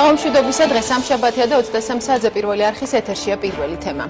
საღამოშვიდობისა დღეს სამშაბათია და 23 საათზე პირველი არხის ეთერშია პირველი თემა.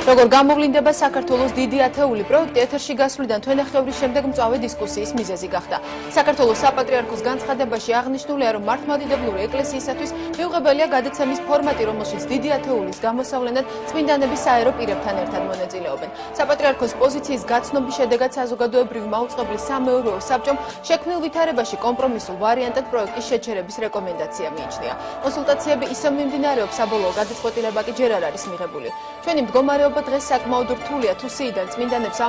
Როგორ გამოვლინდება საქართველოს დიდი ათეული პროექტი ეთერში გასვლიდან თვენახევრის შემდეგ მწვავე დისკუსიის მიზეზი გახდა. საქართველოს საპატრიარქოს განცხადებაში აღნიშნულია, რომ მართლმადიდებლური ეკლესიისათვის მიუღებელია გადაცემის ფორმატი, რომელშიც დიდი ათეულის გამოსავლენად წმინდანები საერო პირებთან ერთად მონაწილეობენ. საპატრიარქოს პოზიციის გაცნობის შედეგად საზოგადოებრივი მაუწყებლის სამეურვეო საბჭომ შექმნილ ვითარებაში კომპრომისულ ვარიანტად პროექტის შეჩერების რეკომენდაცია მიიჩნია. კონსულტაციები ისევ მიმდინარეობს, საბოლოო გადაწყვეტილება კი ჯერ არ არის მიღებული. ჩვენი მდგომარეობა დღეს საკმაოდ რთულია, თუ სიიდან წმინდანებს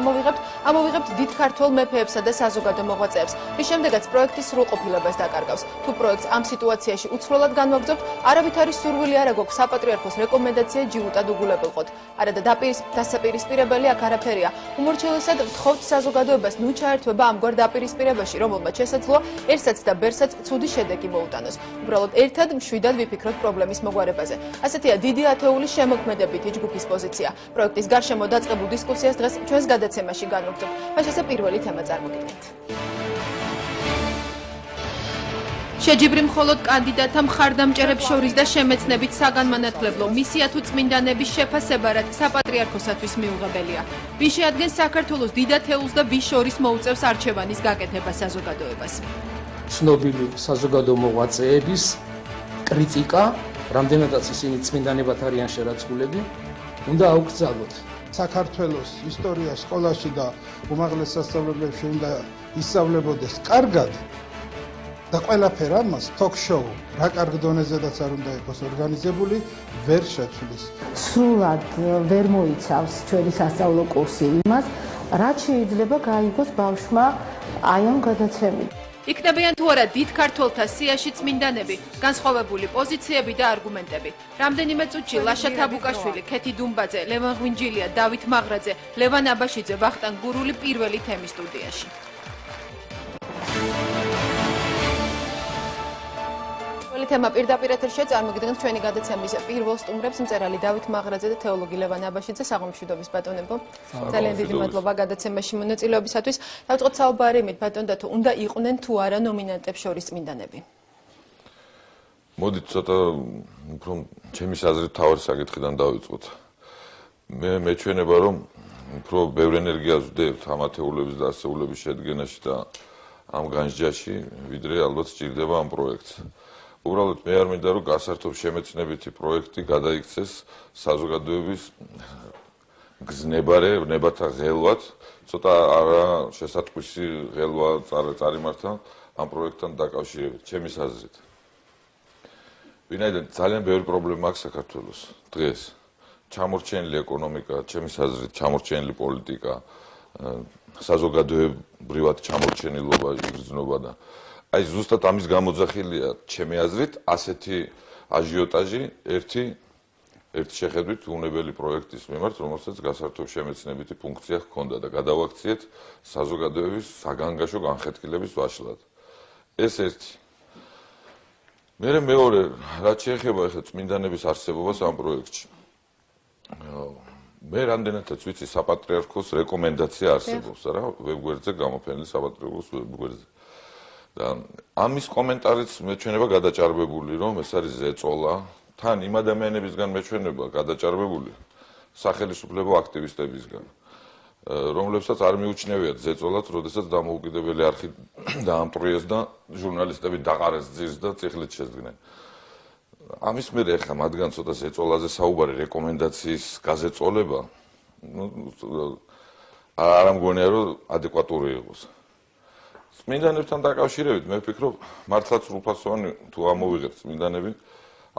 ამოვიღებთ დიდ ქართველ მეფეებსა და საზოგადო მოღვაწეებს, რის შემდეგაც პროექტის სრულყოფილებას დაკარგავს. თუ პროექტს ამ სიტუაციაში უცვლელად განვაგრძობთ, არავით არის სურვილი არა გვაქვს საპატრიარქოს რეკომენდაცია ჯიუტად უგულებელყოთ. არა და დასაპირისპირებელი აქ არაფერია. უმორჩილესად ვთხოვთ საზოგადოებას ნუ ჩაერთვება ამგვარ დაპირისპირებაში, რომელმაც შესაძლოა ერთსაც და ბერსაც ცუდი შედეგი მოუტანოს. უბრალოდ ერთად მშვიდად ვიფიქროთ პრობლემის მოგვარებაზე. ასეთია დიდი ათეულის შემოქმედებითი ჯგუფის პოზიცია. პროექტის გარშემო დაწყებულ დისკუსიას დღეს ჩვენს გადაცემაში განვაგრძობთ. მას ესე პირველი თემა წარმოგიდგენთ. შეჯიბრი მხოლოდ კანდიდატთა მხარდამჭერებს შორის და შემეცნებით საგანმანათლებლო მისია თუ წმინდანების შეფასება რაც საპატრიარქოსათვის მიუღებელია. ვის შეადგენს საქართველოს დიდ ათეულს და ვის შორის მოუწევს არჩევანის გაკეთება საზოგადოებას. ცნობილი საზოგადო მოღვაწეების კრიტიკა, რამდენადაც ისინი წმინდანებად არიან შერაცხულები, უნდა აუგზავნოთ. საქართველოს ისტორია სკოლაში და უმაღლეს სასწავლებლებში უნდა ისწავლებოდეს კარგად და ყველაფერ ამას თოქ-შოუ რა კარგ დონეზედაც არ უნდა იყოს ორგანიზებული ვერ შეცვლის. სრულად ვერ მოიცავს ჩვენი სასწავლო კურსი იმას, რაც შეიძლება გაიგოს ბავშვმა აი ამ გადაცემით. იქნებიან თუ არა დიდ ქართველთა სიაში წმინდანები, განსხვავებული პოზიციები და არგუმენტები. რამდენიმე წუთში ლაშა თაბუკაშვილი, ქეთი დუმბაძე, ლევან ღვინჯილია, დავით მაღრაძე, ლევან აბაშიძე, ვახტანგ გურული პირველი თემის სტუდიაში. თემა პირდაპირ ეთერში წარმოგიდგენთ ჩვენი გადაცემის პირველ სტუმრებს მწერალი დავით მაღრაძე და თეოლოგი ლევან აბაშიძე. საღამოშვიდობის ბატონებო. ძალიან დიდი მადლობა გადაცემაში მონაწილეობისათვის. დავწყოთ საუბარი იმით ბატონ და თუ უნდა იყვნენ თუ არა ნომინანტებს შორის წმინდანები. მოდით ცოტა უფრო ჩემი აზრით თავარი საკითხიდან დავიწყოთ. მე მეჩვენება რომ უფრო ბევრ ენერგიას ვდებთ ამ ათეულების და ასეულების შედგენაში და ამ განსჯაში, ვიდრე ალბათ სჭირდება ამ პროექტს. უბრალოდ მე არ მინდა რომ გასართობ შემეცნებითი პროექტი გადაიქცეს საზოგადოების გზნებარე ნებათა ღელვად, ცოტა არა შესატყვისი ღელვა წარიმართა ამ პროექტთან დაკავშირებით, ჩემის აზრით. ვინაიდან ძალიან ბევრი პრობლემა აქვს საქართველოს დღეს. ჩამორჩენილი ეკონომიკა, ჩემის აზრით, ჩამორჩენილი პოლიტიკა, საზოგადოებრივად ჩამორჩენილობა, იგრძნობა და აი ზუსტად ამის გამოძახილია ჩემი აზრით ასეთი აჟიოტაჟი ერთი შეხედვით უნებელი პროექტის მიმართ, რომელსაც გასართობ შემეცნებითი ფუნქცია ჰქონდა და გადავაქციეთ საზოგადოების საგანგაშო განხეთქილების ვაშლად. ეს ერთი. მეორე, რაც შეეხება ახლა წმინდანების არსებობას ამ პროექტში. მე რამდენადაც ვიცი საპატრიარქოს რეკომენდაცია არსებობს რა, ვებგვერდზე გამოფენილი საპატრიარქოს ვებგვერდზე. და ამის კომენტარიც მეჩვენება გადაჭარბებული, რომ ეს არის ზეწოლა, თან იმ ადამიანებისგან მეჩვენება გადაჭარბებული, სახელმწიფო აქტივისტებისგან, რომლებსაც არ მიუჩნევიათ ზეწოლად, როდესაც დამოუკიდებელი არხი დაამტვრიეს და ჟურნალისტები დაყარეს ძირს და წიხლით შეძგნენ. ამის მერე ახლა მათგან ცოტა ზეწოლაზე საუბარი რეკომენდაციის გაზეწოლება, არ მგონია რომ ადეკვატური იყოს. წმინდანებთან დაკავშირებით მე ვფიქრობ, მართლაც სრულფასოვანი თუ ამოვიღეთ წმინდანები,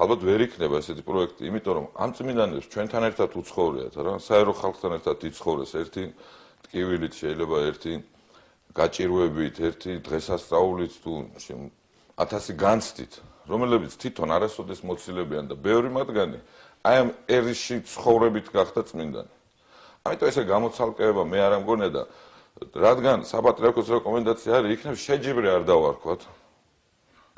ალბათ ვერ იქნება ესეთი პროექტი, იმიტომ რომ ამ წმინდანებს ჩვენთან ერთად უცხოვრიათ რა, საერო ხალხთან ერთად იცხოვრეს ერთი ტკივილით, შეიძლება ერთი გაჭირვებით, ერთი დღესასწაულით თუ 1000 განცდით, რომლებიც თვითონ არასოდეს მოცილდებიან და ბევრი მათგანი აი ამ ერისში ცხოვრებით გახდა წმინდანი. ამიტომ ესე გამოცალკეება მე არ მგონია და რადგან საპატრიარქოს რეკომენდაცია არის, იქნებ შეჯიბრი არ დავარქვათ.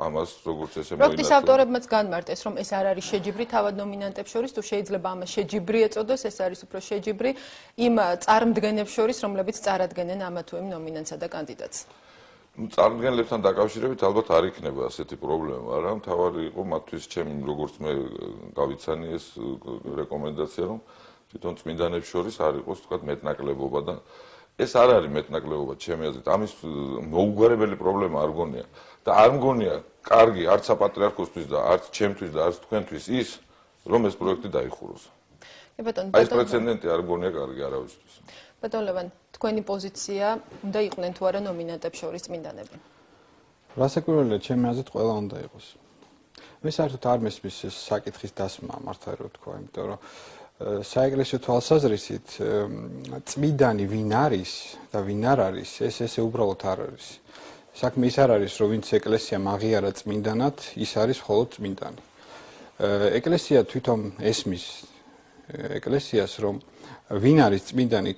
ამას როგორც ესე მოინახულო. პროექტის ავტორებმაც განმარტეს, რომ ეს არ არის შეჯიბრი თავად ნომინანტებს შორის, თუ შეიძლება ამას შეჯიბრი ეწოდოს, ეს არის უფრო შეჯიბრი იმ წარმდგენებს შორის, რომლებიც წარადგენენ ამა თუ იმ ნომინანტსა და კანდიდატს. წარდგენლებთან დაკავშირებით ალბათ არ იქნება ასეთი პრობლემა, მაგრამ თავარი იყო მათთვის ჩემი როგორც მე გავიცანი ეს რეკომენდაცია, რომ თვითონ წმინდანებს შორის არ იყოს თქვა მეტნაკლებობა და ეს არ არის მეტნაკლებობა ჩემი აზრით. ამის მოუგვარებელი პრობლემა არ გონია და არ მგონია კარგი არც საპატრიარქოსთვის და არც ჩემთვის და არც თქვენთვის ის, რომ ეს პროექტი დაიხუროს. ეს პრეცედენტი არ მგონია კარგი არავისთვის. ბატონ ლევან, თქვენი პოზიცია უნდა იყვნენ თუ არა ნომინანტებს შორის წმინდანები? რასაკვირველია, ჩემი აზრით ყველა უნდა იყოს. მე საერთოდ არ მესმის ეს საკითხის დასმა, მართლა რომ თქვა, იმიტომ რომ საეკლესიო თვალსაზრისით წმინდანი ვინ არის და ვინ არ არის, ესე უბრალოდ არ არის. საქმე ის არ არის, რომ ვინც ეკლესიამ აღიარა წმინდანად, ის არის მხოლოდ წმინდანი. ეკლესია თვითონ ესმის ეკლესიას, რომ ვინ არის წმინდანი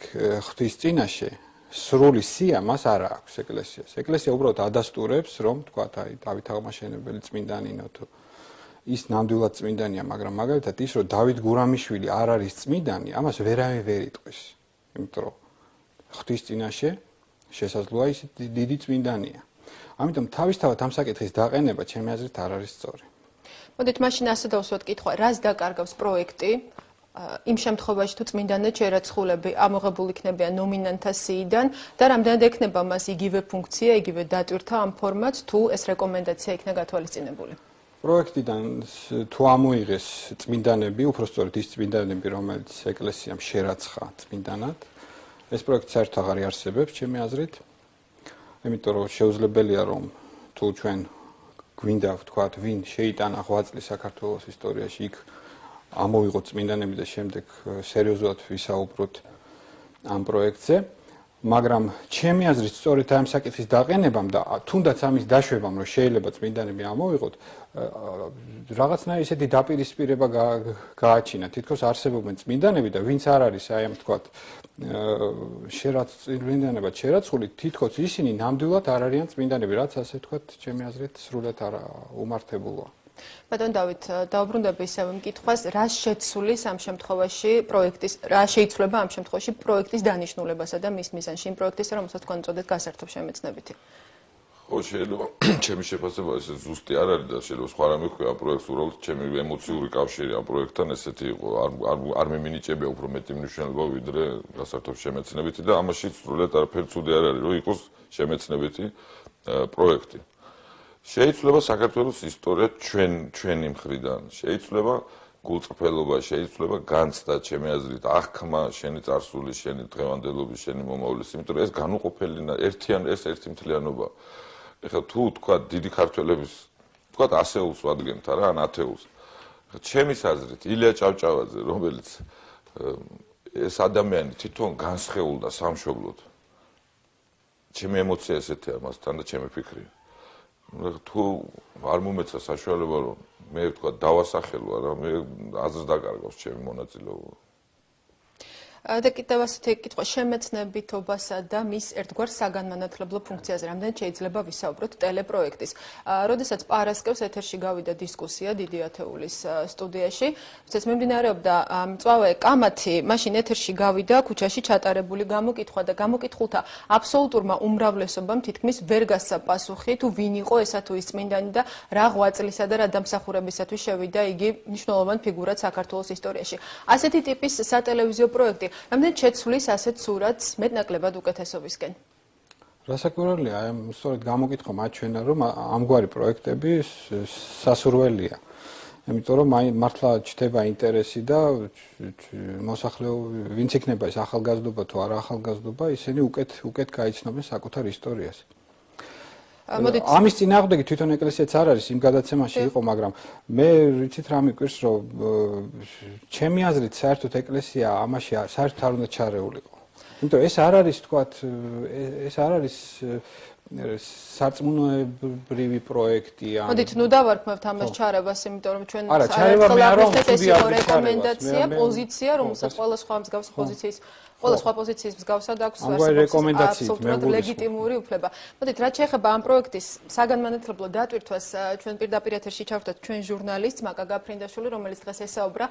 ღვთის წინაშე, სრული სია მას არ აქვს ეკლესიას. ეკლესია უბრალოდ ადასტურებს, რომ თქვა, აი, დავით აღმაშენებელი წმინდანინო თუ ის ნამდვილად წმინდანია, მაგრამ მაგალითად ის, რომ დავით გურამიშვილი არ არის წმინდანი, ამას ვერავინ ვერ იტყვის. იმიტომ რომ ღვთის წინაშე შესაძლოა ის დიდი წმინდანია. ამიტომ თავისთავად ამ საკითხის დაყენება ჩემი აზრით არ არის სწორი. მოდით მაშინ ასე დავსვათ კითხვა, რას დაკარგავს პროექტი? იმ შემთხვევაში თუ წმინდანად შერაცხულები ამოღებული იქნებიან ნომინანტთა სიიდან და რამდენად ექნება მას იგივე ფუნქცია, იგივე დატვირთვა ამ ფორმატს თუ ეს რეკომენდაცია იქნა გათვალისწინებული? პროექტიდან თუ ამოიღეს წმინდანები, უпростоრად ის წმინდანები, რომელიც ეკლესიამ შერაცხა წმინდანად, ეს პროექტი საერთოდ აღარ იარსებებს, ჩემი აზრით. იმიტომ რომ შეუძლებელია რომ თუ ჩვენ გვინდა ვთქვათ, ვინ შეიტანა ღვაწლი საქართველოს ისტორიაში, იქ ამოვიღოთ წმინდანები და შემდეგ სერიოზულად ვისაუბროთ ამ პროექტზე. მაგრამ ჩემი აზრით სწორედ ამ საკითხის დაყენებამ და თუნდაც ამის დაშვებამ, რომ შეიძლება წმინდანები ამოვიღოთ, რაღაცნაირი ისეთი დაპირისპირება გააჩინა. თითქოს არსებობენ წმინდანები და ვინც არ არის აი ამ თქვათ წმინდანებად შერაცხული, თითქოს ისინი ნამდვილად არ არიან წმინდანები, რაც ასე თქვათ, ჩემი აზრით სრულად არ უმართებელია. ბატონ დავით, დაუბრუნდები ისევ მკითხვას, რა შეცვლის ამ შემთხვევაში პროექტის, რა შეიცვლება ამ შემთხვევაში პროექტის დანიშნულებასა და მის მიზანში, იმ პროექტისა, რომელსაც თქვენ უწოდეთ გასართობ შემეცნებითი. ხო, შეიძლება ჩემი შეფასება ეს ზუსტი არ არის და შეიძლება სხვა რამე ვქვა ამ პროექტს, უბრალოდ ჩემი ემოციური კავშირი ამ პროექტთან ესეთი იყო, არ მემინიჭებია უფრო მეტი მნიშვნელობა ვიდრე გასართობ შემეცნებითი და ამაში სრულად არაფერი ცუდი არ არის, რომ იყოს შემეცნებითი პროექტი. შეიძლება საქართველოს ისტორია ჩვენი მხრიდან, შეიძლება გულწრფელობა, შეიძლება განცდა, ჩემი აზრით, აღქმა შენი წარსული, შენი დღევანდელობის, შენი მომავლის, იმიტომ რომ ეს განუყოფელი ერთი მთლიანობა. ეხლა თუ თქვა დიდი ქართველების, თქვა ასეულს ვადგენთ არა, ან ათეულს. ჩემის აზრით, ილია ჭავჭავაძე, რომელიც ეს ადამიანი თვითონ განსხეულდა სამშობლოდ. ჩემი ემოცია ესეთია მასთან და ჩემი ფიქრია. თუ არ მომეცა საშუალება რომ მე ვთქვა დავასახელო არა მე აზრს დაკარგავს ჩემი მონაწილეობა. და კიდევ ასეთი კითხვა შემეცნებითობასა და მის ერთგვარ საგანმანათლებლო ფუნქციაზე რამდენად შეიძლება ვისაუბროთ ტელეპროექტის. როდესაც პარასკევს ეთერში გავიდა დისკუსია დიდი ათეულის სტუდიაში, ვისაც მიმდინარეობდა მწვავე კამათი, მაშინ ეთერში გავიდა ქუჩაში ჩატარებული გამოკითხვა და გამოკითხულთა აბსოლუტურმა უმრავლესობამ თითქმის ვერ გასცა პასუხი თუ ვინ იყო ესა თუ ის წმინდანი და რა ღვაწლისა და რა დამსახურებისათვის შევიდა იგი მნიშვნელოვან ფიგურად საქართველოს ისტორიაში. ასეთი ტიპის სატელევიზიო პროექტი რამდენად შეცვლის ასეთ სურათს მეტნაკლებად უკეთესობისკენ? რასაკვირველია, აი სწორედ გამოკითხვა მაჩვენა, რომ ამგვარი პროექტები სასურველია. იმიტომ რომ აი მართლა ჩდება ინტერესი და მოსახლეობა, ვინც იქნება ეს ახალგაზრდობა თუ არა ახალგაზრდობა, ისინი უკეთ გაიცნობენ საკუთარ ისტორიას. ამის წინააღმდეგი თვითონ ეკლესიაც არ არის იმ გადაცემაში იყო, მაგრამ მე ვიცით რა მიკვირს, რომ ჩემი აზრით საერთოდ ეკლესია ამაში საერთოდ არ უნდა ჩარეულიყო. იმიტომ ეს არ არის თქვათ, ეს არ არის სარწმუნოებრივი პროექტია. მოდით, ნუ დავარქმევთ ამას ჩარებას, იმიტომ რომ ჩვენ რეკომენდაცია, პოზიცია, რომელსაც ყველა სხვა მსგავსი პოზიციის ყველა სხვა პოზიციის მსგავსად აქვს აბსოლუტურად ლეგიტიმური უფლება. მოდით, რაც შეეხება ამ პროექტის საგანმანათლებლო დატვირთვას, ჩვენ პირდაპირ ეთერში ჩავხვდათ ჩვენ ჟურნალისტს მაკა გაფრინდაშვილი, რომელიც დღეს ესაუბრა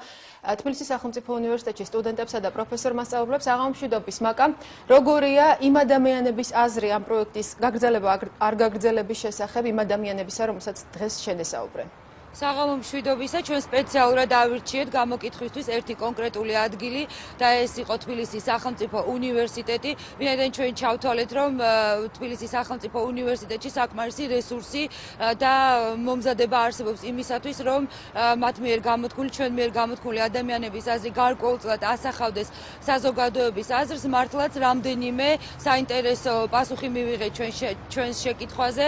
თბილისის სახელმწიფო უნივერსიტეტში სტუდენტებსა და პროფესორ მასწავლებლებს. აღამშვიდობის მაკა, როგორია იმ ადამიანების აზრი ამ პროექტის გაგრძელების გაგრძელება არ გაგრძელების შესახებ იმ ადამიანებისა, რომელსაც დღეს შენესაუბრენ. საღამო მშვიდობისა, ჩვენ სპეციალურად ავირჩიეთ გამოკითხვისთვის ერთი კონკრეტული ადგილი და ეს იყო თბილისის სახელმწიფო უნივერსიტეტი. ვინაიდან ჩვენ ჩავთვალეთ, რომ თბილისის სახელმწიფო უნივერსიტეტში საკმარისი რესურსი და მომზადება არსებობს იმისათვის, რომ მათ მიერ გამოთქმული, ჩვენ მიერ გამოთქმული ადამიანების აზრი გარკვეულწილად ასახავდეს საზოგადოების აზრს, მართლაც რამდენიმე საინტერესო პასუხი მივიღეთ ჩვენს შეკითხვაზე,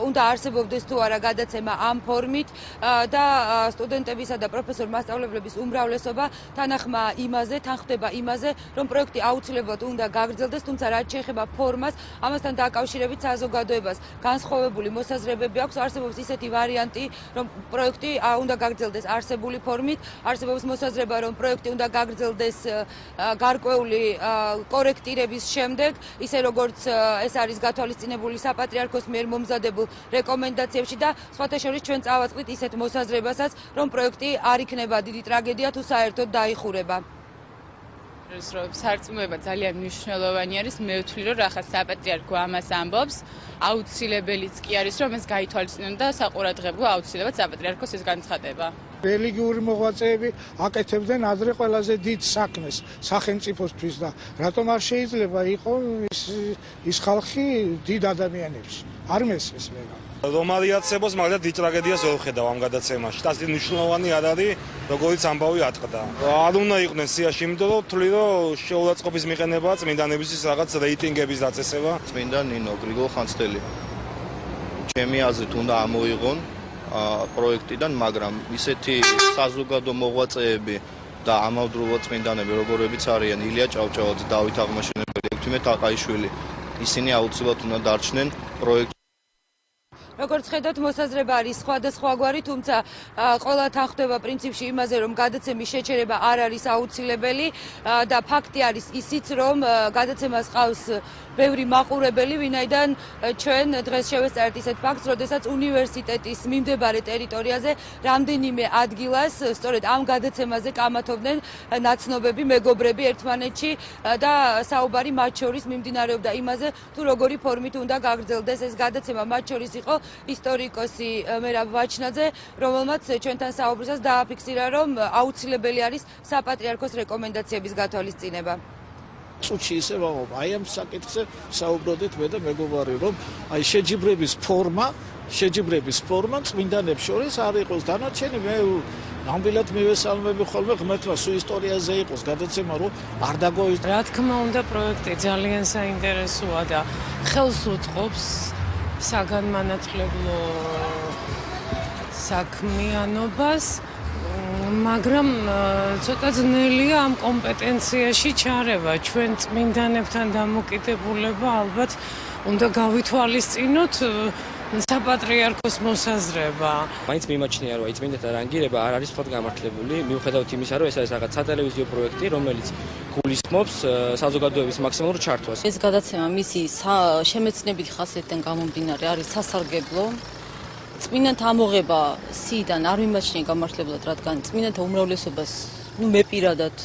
უნდა არსებობდეს თუ არა გადაცემა ამ ფორმით. და სტუდენტებისა და პროფესორ მასწავლებლების უმრავლესობა თანხმდება იმაზე, რომ პროექტი აუცილებლად უნდა გაგრძელდეს, თუმცა რაც შეეხება ფორმას, ამასთან დაკავშირებით საზოგადოებას განსხვავებული მოსაზრებები აქვს. არსებობს ისეთი ვარიანტი, რომ პროექტი უნდა გაგრძელდეს არსებული ფორმით, არსებობს მოსაზრება, რომ პროექტი უნდა გაგრძელდეს გარკვეული კორექტირების შემდეგ, ისე როგორც ეს არის გათვალისწინებული საპატრიარქოს მიერ მომზადებულ რეკომენდაციებში და სხვათა შორის ჩვენ წავაწყდით ისეთ მოსაზრებასაც, რომ პროექტი არ იქნება დიდი ტრაგედია თუ საერთოდ დაიხურება. სარწმუნოება ძალიან მნიშვნელოვანი არის. მე ვთვლი, რომ რახაც საპატრიარქო ამას ამბობს, აუცილებელიც კი არის, რომ ეს გაითვალისწინონ და საყურადღებო აუცილებლად საპატრიარქოს ეს განცხადება. რელიგიური მოღვაწეები აკეთებდნენ ადრე ყველაზე დიდ საქმეს სახელმწიფოსთვის და რატომ არ შეიძლება იყოს ის ხალხი დიდ ადამიანებში? არ მესმის მე. რომ არიაცებოს, მაგრამ დიდ ტრაგედიას ვერ ვხედავ ამ გადაცემაში. და ეს მნიშვნელოვანი არ არის, როგორც ამბავი ატყდა. არ უნდა იყვნენ სიაში, იმიტომ რომ თვლი, რომ შეურაცხყოფის მიყენებაა წმინდანებისთვის რაღაც რეიტინგების დაწესება. წმინდა ნინო გრიგოლ-ხანძთელი. ჩემი აზრით უნდა ამოიღონ პროექტიდან, მაგრამ ისეთი საზოგადო მოღვაწეები და ამავდროულად წმინდანები, როგორებიც არიან ილია ჭავჭავაძე, დავით აღმაშენებელი, ექვთიმე თაყაიშვილი, ისინი აუცილებლად უნდა დარჩნენ პროექტში. როგორც ხედავთ, მოსაზრება არის სხვადასხვაგვარი, თუმცა ყველა თანხმდება პრინციპში იმაზე, რომ გადაცემის შეჩერება არ არის აუცილებელი და ფაქტი არის ისიც, რომ გადაცემას ყავს ბევრი მაყურებელი, ვინაიდან ჩვენ დღეს შევესწარეთ ისეთ ფაქტს, როდესაც უნივერსიტეტის მიმდებარე ტერიტორიაზე რამდენიმე ადგილას სწორედ ამ გადაცემაზე კამათობდნენ ნაცნობები, მეგობრები ერთმანეთში და საუბარი მათ შორის მიმდინარეობდა იმაზე, თუ როგორი ფორმით უნდა გაგრძელდეს ეს გადაცემა. მათ შორის იყო ისტორიკოსი მერაბ ვაჩნაძე, რომელმაც ჩვენთან საუბრისას დააფიქსირა, რომ აუცილებელი არის საპატრიარქოს რეკომენდაციების გათვალისწინება. წუთში ისე ვამბობ, აი ამ საკითხზე საუბრობდით მე და მეგობარი, რომ აი შეჯიბრების ფორმა წმინდანებს შორის არ იყოს დანარჩენი. მე ნამდვილად მივესალმები ხოლმე ღმერთმა, სულ ისტორიაზე იყოს გადაცემა, რომ არ დაგოის. რა თქმა უნდა, პროექტი ძალიან საინტერესოა და ხელს უწყობს საგანმანათლებლო საქმიანობას, მაგრამ ცოტა ძნელია ამ კომპეტენციაში ჩარევა. ჩვენ წმინდანებთან დამოკიდებულება ალბათ უნდა გავითვალისწინოთ საპატრიარქოს მოსაზრება. მაინც მიმაჩნია, რომ წმინდანთა რანგირება არ არის სწორად გამართლებული, მიუხედავად იმისა, რომ ეს არის რაღაც სატელევიზიო პროექტი, რომელიც გულისხმობს საზოგადოების მაქსიმალურ ჩართვას. ეს გადაცემა მისი შემეცნებით ხასიათიდან გამომდინარე არის სასარგებლო. წმინდანთა ამოღება სიიდან არ მიმაჩნია გამართლებულად, რადგან წმინდანთა უმრავლესობას, მე პირადად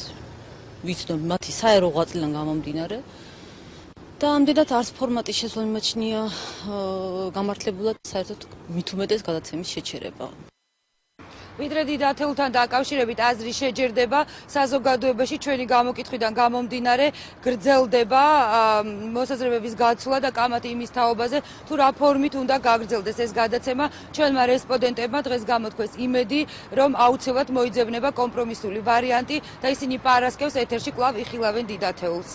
ვიცნობ მათი საერო ღვაწლიდან გამომდინარე. და ამდენად არც ფორმატის შესვლა მიმაჩნია გამართლებულად, საერთოდ მით უმეტეს გადაცემის შეჩერება. ვიდრე დიდ ათეულთან დაკავშირებით აზრი შეჯერდება საზოგადოებაში, ჩვენი გამოკითხვიდან გამომდინარე გრძელდება მოსაზრებების გაცვლა და კამათი იმის თაობაზე, თუ რა ფორმით უნდა გაგრძელდეს ეს გადაცემა. ჩვენმა რესპონდენტებმა დღეს გამოთქვეს იმედი, რომ აუცილებლად მოიძებნება კომპრომისული ვარიანტი და ისინი პარასკევს ეთერში კვლავ იხილავენ დიდ ათეულს.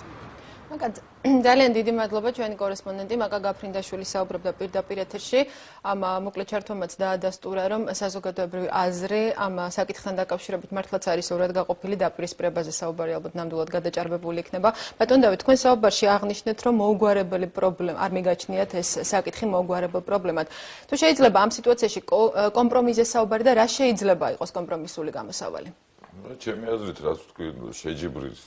ძალიან დიდი მადლობა ჩვენი კორესპონდენტი მაკა გაფრინდაშვილი საუბრობდა პირდაპირ ეთერში. ამ მოკლე ჩართვამაც დაადასტურა, რომ საზოგადოებრივი აზრი ამ საკითხთან დაკავშირებით მართლაც არის ორად გაყოფილი, დაპირისპირებაზე საუბარი ალბათ ნამდვილად გადაჭარბებული იქნება. ბატონ დავით, თქვენ საუბარში აღნიშნეთ, რომ მოუგვარებელი პრობლემა არ მიგაჩნიათ ეს საკითხი მოუგვარებელ პრობლემად. თუ შეიძლება ამ სიტუაციაში კომპრომისზე საუბარი და რა შეიძლება იყოს კომპრომისული გამოსავალი? ჩემი აზრით, რაც თქვი, შეჯიბრის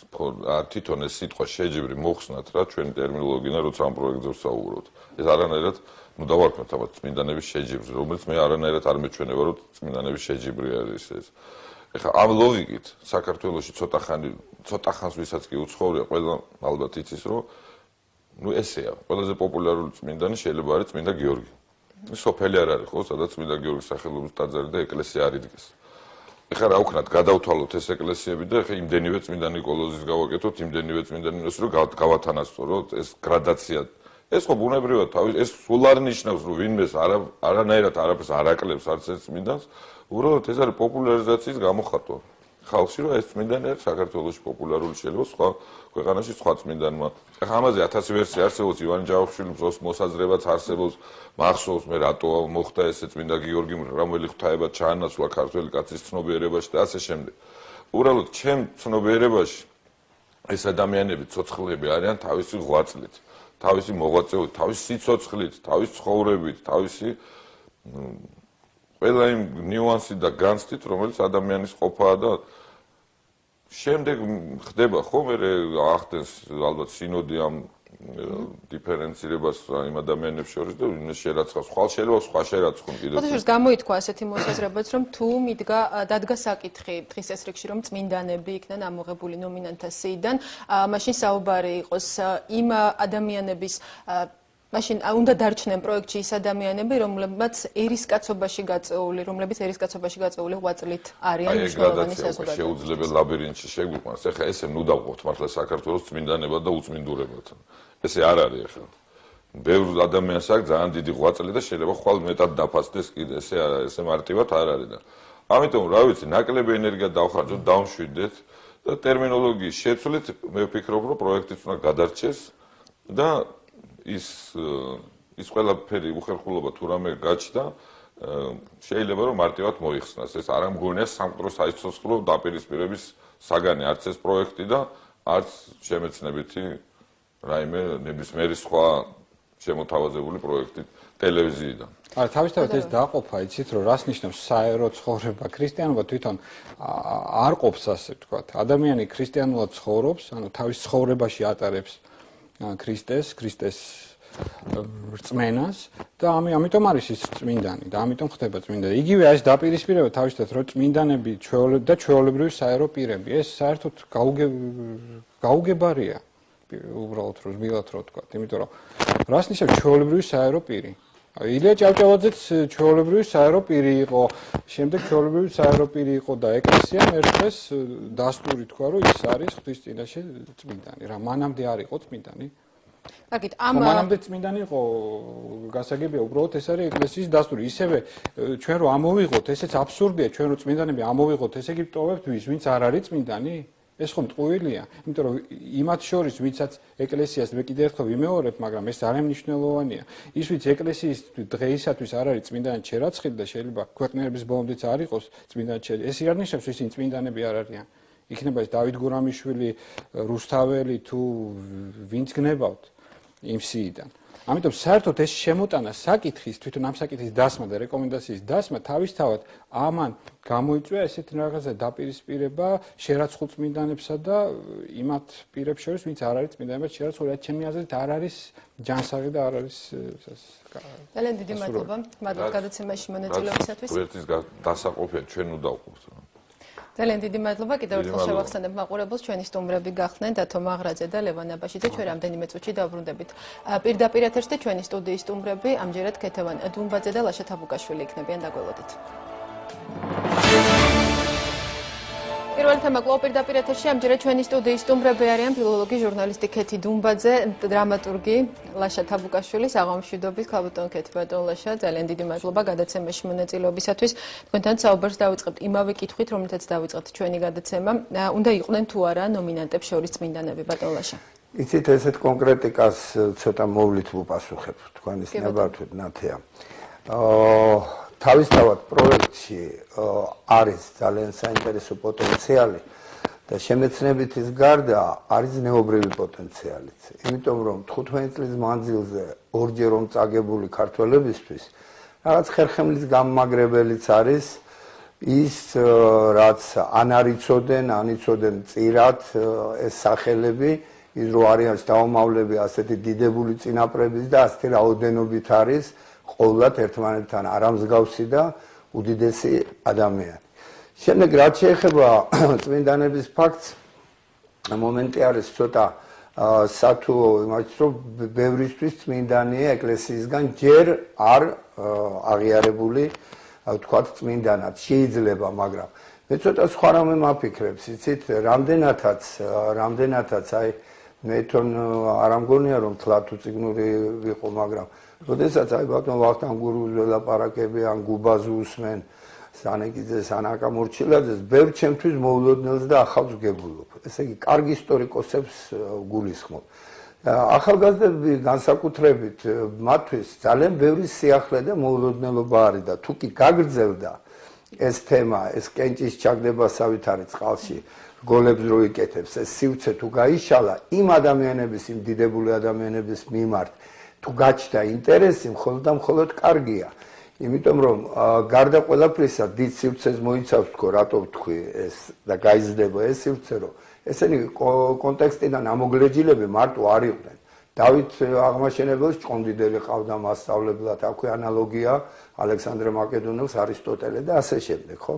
თვითონ ეს სიტყვა შეჯიბრი მოხსნათ რა ჩვენი ტერმინოლოგია, როცა ამ პროექტზე ვსაუბრობთ. ეს არანაირად დავარქმევთ ალბათ წმინდანების შეჯიბრი, რომელიც მე არანაირად არ მეჩვენება, რომ წმინდანების შეჯიბრი არის ეს. ეხლა ამ ლოგიკით საქართველოში ცოტა ხანს ვისაც კი უცხოვრია, ყველა ალბათ იცის, რომ ნუ ესეა, ყველაზე პოპულარული წმინდანი შეიძლება არის წმინდა გიორგი. სოფელი არ არის ხო, სადაც წმინდა გიორგის სახელობის ტაძარი და ეკლესია არ იდგეს. ეხლა რა ვქნათ, გადავთვალოთ ეს ეკლესიები და ეხლა იმდენივე წმინდა ნიკოლოზის გავაკეთოთ, იმდენივე წმინდა ნინოს რომ გავათანასწოროთ, ეს გრადაცია. ეს ხო ბუნებრივად თავის ეს სულ არ ნიშნავს, რომ ვინმეს არანაირად არაფერს არ აკლებს არც ერთ წმინდანს, უბრალოდ ეს არის პოპულარიზაციის გამოხატვა. ხალხში რომ ეს წმინდანი არის საქართველოში პოპულარული შეიძლება სხვა ქვეყანაში სხვა წმინდანმა. ეხლა ამაზე 1000 ვერსია არსებობს, ივანე ჯავახიშვილის მოსაზრებაც არსებობს, მახსოვს მე რატო მოხდა ესე წმინდა გიორგიმ რომელი ღვთაება ჩაანაცვლა ქართველი კაცის ცნობიერებაში და ასე შემდეგ. უბრალოდ ჩემ ცნობიერებაში ეს ადამიანები ცოცხლები არიან თავისი ღვაწლით, თავისი მოღვაწეობით, თავისი სიცოცხლით, თავისი ცხოვრებით, თავისი ყველა იმ ნიუანსით და განცდით, რომელიც ადამიანის ყოფაა და შემდეგ ხდება ხო მე ახდენს ალბათ სინოდი ამ დიფერენცირებას იმ ადამიანებს შორის და ვინმე შერაცხავს. ხვალ შეიძლება სხვა შერაცხონ კიდევ. ხოდაშორის გამოითქვა ასეთი მოსაზრებაც, რომ თუ დადგა საკითხი დღის ეს რიგში, რომ წმინდანები იქნან ამოღებული ნომინანტთა სიიდან, მაშინ საუბარი იყოს იმ ადამიანების მაშინ უნდა დარჩნენ პროექტში ის ადამიანები, რომლებიც ერისკაცობაში გაწეული ღვაწლით არიან მნიშვნელოვანი საზოგადოებაში. შეუძლებელი ლაბირინთში შეგვიყვანს. ეხლა ესე ნუ დავყოთ მართლა საქართველოს წმინდანებად და უწმინდურებად. ესე არ არის ეხლა. ბევრ ადამიანს აქვს ძალიან დიდი ღვაწლი და შეიძლება ხვალ მეტად დაფასდეს კიდე. ესე არა, ესე მარტივად არ არის და ამიტომ რა ვიცი, ნაკლები ენერგია დავხარჯოთ, დავმშვიდეთ და ტერმინოლოგიის შეცვლით, მე ვფიქრობ, რომ პროექტიც უნდა გადარჩეს და ის ყველაფერი უხერხულობა თუ რამე გაჩნდა, შეიძლება რომ მარტივად მოიხსნას. ეს არ ამგონია სამყარო საიცოცხლო დაპირისპირების საგანი, არც ეს პროექტი და არც შემეცნებითი რაიმე ნებისმიერი სხვა შემოთავაზებული პროექტი ტელევიზიიდან. არა, თავისთავად ეს დაყოფა, იცით რომ რას ნიშნავს საერო ცხოვრება, ქრისტიანობა თვითონ არ ყოფს ასე ვთქვათ. ადამიანი ქრისტიანულად ცხოვრობს, ანუ თავის ცხოვრებაში ატარებს ქრისტეს რწმენას და ამიტომ არის ის წმინდანი და ამიტომ ხდება წმინდანი. იგივე ეს დაპირისპირება თავისთავად რომ წმინდანები ჩვეულებრივი საერო პირები, ეს საერთოდ გაუგებარია უბრალოდ რომ ზბილად რო ვთქვათ, იმიტომ რომ რას ნიშნავს ჩვეულებრივი საერო პირი? ილია ჭავჭავაძეც ჩვეულებრივი საერო პირი იყო, შემდეგ ჩვეულებრივი საერო პირი იყო და ეკლესიამ ერთხელ დასტური თქვა რომ ის არის ღვთის წინაშე წმინდანი. რა მანამდე არ იყო წმინდანი? კარგით, მანამდე წმინდანი იყო გასაგებია, უბრალოდ ეს არის ეკლესიის დასტური. ისევე ჩვენ რო ამოვიღოთ, ესეც აბსურდია, ჩვენ რო წმინდანები ამოვიღოთ, ესე იგი ვტოვებთ ვინც არ არის წმინდანი? ეს ხომ ტყუილია, იმიტომ რომ იმათ შორის ვიცაც ეკლესიას მე კიდევ ერთხელ ვიმეორებ, მაგრამ ეს ძალიან მნიშვნელოვანია. ის ვიც ეკლესიის დღეისათვის არ არის წმინდანი ჩერაცხილი და შეიძლება ქვეყნების ბოლომდეც არ იყოს წმინდანი ჩერაცხილი. ეს არ ნიშნავს ისინი წმინდანები არ არიან. იქნება ეს დავით გურამიშვილი, რუსთაველი თუ ვინც გნებავთ იმ სიიდან. ამიტომ საერთოდ ეს შემოტანა საკითხის, თვითონ ამ საკითხის დასმა და რეკომენდაციის დასმა თავისთავად ამან გამოიწვია ესეთი რაღაცა დაპირისპირება შერაცხულ წმინდანებსა და იმათ პირებს შორის, ვინც არ არის წმინდანებად შერაცხული, რაც ჩემი აზრით არ არის ჯანსაღი და არ არის ძალიან დიდი მადლობა გადაცემაში მონაწილეობისათვის. ერთის დასაყოფია ჩვენ უნდა ვყოფთ. ძალიან დიდი მადლობა. კიდევ ერთხელ შევახსენებ მაყურებელს, ჩვენი სტუმრები გახდნენ დათო მაღრაძე და ლევან აბაშიძე. ჩვენ რამდენიმე წუთში დავბრუნდებით პირდაპირ ეთერში. ჩვენი სტუდიის სტუმრები ამჯერად ქეთევან დუმბაძე და ლაშა თაბუკაშვილი იქნებიან. დაგველოდეთ. პირველი თემა კვლავ პირდაპირ ეთერში. ამჯერად ჩვენი სტუდიის სტუმრები არიან ფილოლოგი, ჟურნალისტი ქეთი დუმბაძე, დრამატურგი ლაშა თაბუკაშვილი. საღამოშვიდობით, ქალბატონ ქეთი, ბატონ ლაშა, ძალიან დიდი მადლობა გადაცემაში მონაწილეობისათვის. თქვენთან საუბარს დავიწყებთ იმავე კითხვით, რომლითაც დავიწყეთ ჩვენი გადაცემა. უნდა იყვნენ თუ არა ნომინანტებს შორის წმინდანები, ბატონ ლაშა? იცით, ესეთ კონკრეტიკას ცოტა მოვლით ვუპასუხებ თქვენის ნებართვით, ნათია. თავისთავად პროექტში არის ძალიან საინტერესო პოტენციალი და შემეცნებითის გარდა არის ზნეობრივი პოტენციალიც. იმიტომ რომ 15 წლის მანძილზე ორჯერ რომ წაგებული ქართველებისთვის რაღაც ხერხემლის გამმაგრებელიც არის ის რაც ანიცოდენ წირად ეს სახელები, ის რო არიან დაუმავლები ასეთი დიდებული წინაპრების და ასეთი რაოდენობით არის ყოველად ერთმანეთთან არამსგავსი და უდიდესი ადამიანი. შემდეგ რაც შეეხება წმინდანების ფაქტს, მომენტი არის ცოტა სათულო იმას რომ ბევრისთვის წმინდანია ეკლესიისგან ჯერ არ აღიარებული ვთქვათ წმინდანად შეიძლება მაგრამ მე ცოტა სხვა რამე მაფიქრებს იცით რამდენადაც აი მე თვითონ არ ამგონია რომ თლათ უციგნური ვიყო მაგრამ როდესაც აი ბატონ ვახტანგ გურუძე ლაპარაკები ან გუბაზი უსმენ სანეკიძეს ან აკამორჩილაძეს ბევრ ჩემთვის მოულოდნელს და ახალს ვგებულობ ესე იგი კარგი ისტორიკოსებს გულისხმობ ახალგაზრდები განსაკუთრებით მათთვის ძალიან ბევრი სიახლე და მოულოდნელობა არის და თუ კი გაგრძელდა ეს თემა ეს კენჭის ჩაგდებასავით არის წყალში გოლებს რო იკეთებს ეს სივრცე თუ გაიშალა იმ ადამიანების იმ დიდებული ადამიანების მიმართ თუ გაჩნდა ინტერესი მხოლოდ და მხოლოდ კარგია იმიტომ რომ გარდა ყველაფრისა დიდ სივრცეს მოიცავს თქო რატო ვთქვი ეს და გაიზრდება ეს სივრცე რომ ესენი კონტექსტიდან ამოგლეჯილები მარტო არ იყვნენ დავით აღმაშენებელს ჭყონდიდელი ყავდა მასწავლებლად აქვე ანალოგია ალექსანდრე მაკედონელს არისტოტელე და ასე შემდეგ ხო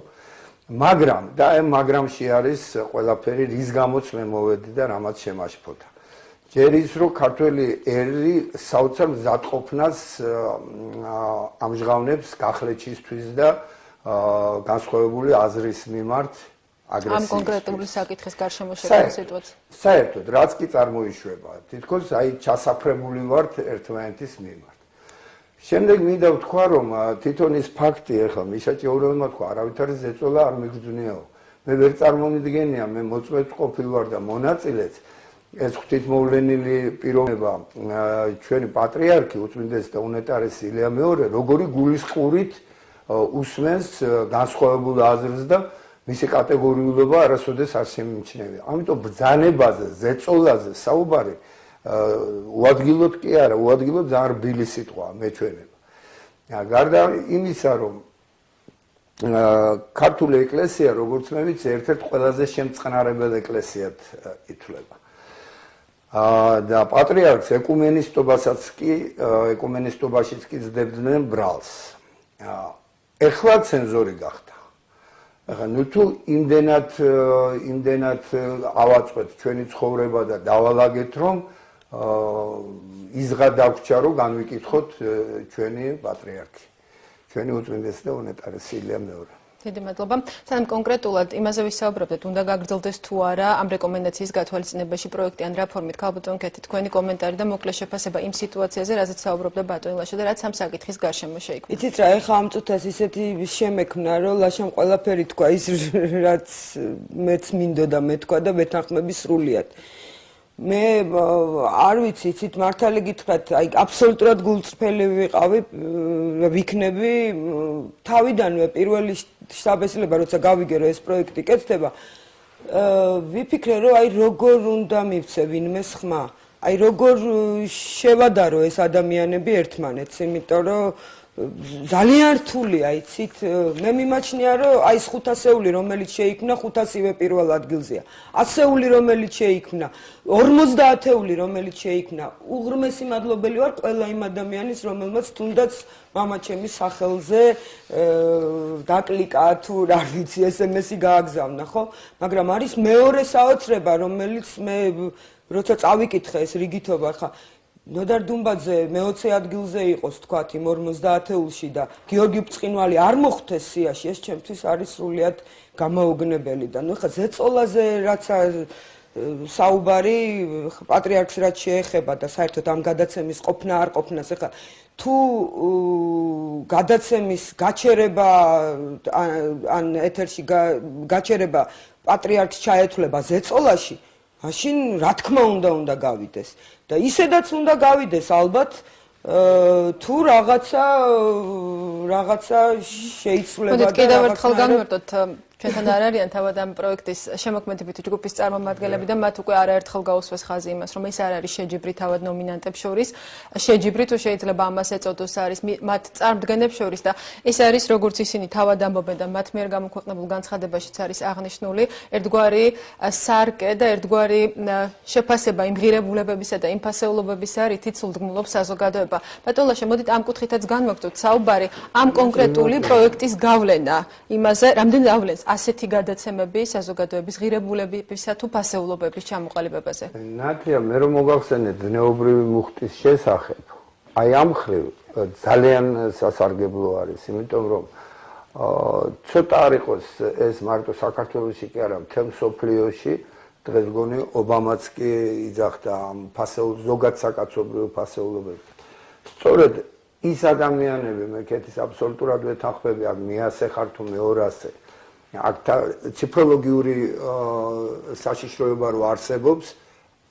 მაგრამ და ამ მაგრამში არის ყველაფერი რის გამოც მე მოვედი და რამაც შემაშფოთა ჯერ ის რომ ქართველი ერი საოცარ მზადყოფნას ამჟღავნებს გახლეჩისთვის და განსხვავებული აზრის მიმართ ამ კონკრეტული საკითხის გარშემო შექმნა სიტუაცია. საერთოდ რაც კი წარმოიშვება, თითქოს აი ჩასაფრებული ვართ ერთმანეთის მიმართ. შემდეგ მინდა ვთქვა, რომ თვითონ ის ფაქტი ახლა მიშა ჭეურელმა თქვა, არავითარი ზეწოლა არ მიგრძნიაო. მე ვერ წარმომიდგენია, მე მოწვეც ყოფილ ვარ და მონაწილეც ეს ღვთისმოვლენილი პიროვნება ჩვენი პატრიარქი უწმინდესი და უნეტარესი ილია მეორე როგორი გულისყურით უსმენს განსხვავებულ აზრს და მისი კატეგორიულობა არასოდეს არ შემიმჩნევია. ამიტომ ბრძანებაზე, ზეწოლაზე საუბარი უადგილოდ კი არა, უადგილოდ ძალიან რბილი სიტყვაა მეჩვენება. გარდა იმისა, რომ ქართული ეკლესია, როგორც მე ვიცი, ერთ-ერთ ყველაზე შემწყნარებელ ეკლესიად ითვლება. და პატრიარქს ეკუმენისტობაშიც კი ძდებდნენ ბრალს. ეხლა ცენზორი გახდა. ნუ თუ იმდენად ავაწყვეთ ჩვენი ცხოვრება და დავალაგეთ რომ იზღა დაგვრჩა რომ განვიკითხოთ ჩვენი პატრიარქი ჩვენი უწმინდესი და უნეტარესი ილია მეორე დიდი მადლობა. სანამ კონკრეტულად იმაზე ვისაუბრებთ, უნდა გაგრძელდეს თუ არა ამ რეკომენდაციის გათვალისწინებაში პროექტი ან რაფორმით. ქალბატონ კეთი, თქვენი კომენტარი და მოკლე შეფასება იმ სიტუაციაზე, რაზეც საუბრობდა ბატონი ლაშა და რაც ამ საკითხის გარშემო შეიქმნა. იცით რა, ეხლა ამ წუთას ისეთი შემექმნა, რომ ლაშამ ყველაფერი თქვა ის რაც მეც მინდოდა მეთქვა და მეთანხმები სრულიად. მე არ ვიცი, იცით მართალი გითხრათ, აი აბსოლუტურად გულწრფელი ვიქნები თავიდანვე პირველი შთაბეჭდილება როცა გავიგე რომ ეს პროექტი კეთდება ვიფიქრე რომ აი როგორ უნდა მივცე ვინმეს ხმა აი როგორ შევადარო ეს ადამიანები ერთმანეთს იმიტომ რომ ძალიან რთულია იცით მე მიმაჩნია რომ აი ეს 500-ეული რომელიც შეიქმნა 500-ივე პირველ ადგილზეა 100-ეული რომელიც შეიქმნა 50-ეული რომელიც შეიქმნა უღრმესი მადლობელი ვარ ყველა იმ ადამიანის რომელმაც თუნდაც მამაჩემის სახელზე დაკლიკა თუ რა ვიცი SMS-ი გააგზავნა ხო მაგრამ არის მეორე საოცრება რომელიც მე როცა წავიკითხე ეს რიგითობა ხა ნოდარ დუმბაძე მე-20 ადგილზე იყოს თქვათ იმ 50-ულში და გიორგი ბრწყინვალი არ მოხვდეს სიაში ეს ჩემთვის არის სრულიად გამოუგნებელი და ნუ ხა ზეწოლაზე რაც საუბარი პატრიარქს რაც შეეხება და საერთოდ ამ გადაცემის ყოფნა არ ყოფნას ხა თუ გადაცემის გაჩერება ან ეთერში გაჩერება პატრიარქს ჩაეთვლება ზეწოლაში მაშინ რა თქმა უნდა გავიდეს და ისედაც უნდა გავიდეს ალბათ თუ რაღაცა შეიცვლება და კიდევ ერთხელ განვარტოთ ჩვენთან არ არიან თავად ამ პროექტის შემოქმედებითი ჯგუფის წარმომადგენლები და მათ უკვე არაერთხელ გაუსვეს ხაზი იმას რომ ეს არ არის შეჯიბრი თავად ნომინანტებს შორის შეჯიბრი თუ შეიძლება ამას ეწოდოს არის მათ წარმდგენებს შორის და ეს არის როგორც ისინი თავად ამბობენ და მათ მიერ გამოქვეყნებულ განცხადებაშიც არის აღნიშნული ერთგვარი სარკე და ერთგვარი შეფასება იმ ღირებულებებისა და იმ ფასეულობებისა რითიც სულდგმულობს საზოგადოება ბატონო შემოდით ამ კუთხითაც განვაგრძოთ საუბარი ამ კონკრეტული პროექტის გავლენა იმაზე რამდენ გავლენს ასეთი გადაცემები საზოგადოების ღირებულებისა თუ ფასეულობების ჩამოყალიბებაზე? ნათია, მე რომ მოგახსენეთ ზნეობრივი მუხტის შესახებ, აი ამ მხრივ ძალიან სასარგებლო არის, იმიტომ რომ ცოტა არ იყოს ეს მარტო საქართველოში კი არა, მთელ მსოფლიოში დღეს მგონი ობამაც კი იძახდა ამ ზოგად საკაცობრიო ფასეულობებს. სწორედ ის ადამიანები, მე კეთის აბსოლუტურად ვეთანხმები, აქ მე-100 ხარ თუ მე-200, აქ ციფროლოგიური საშიშროება რო არსებობს,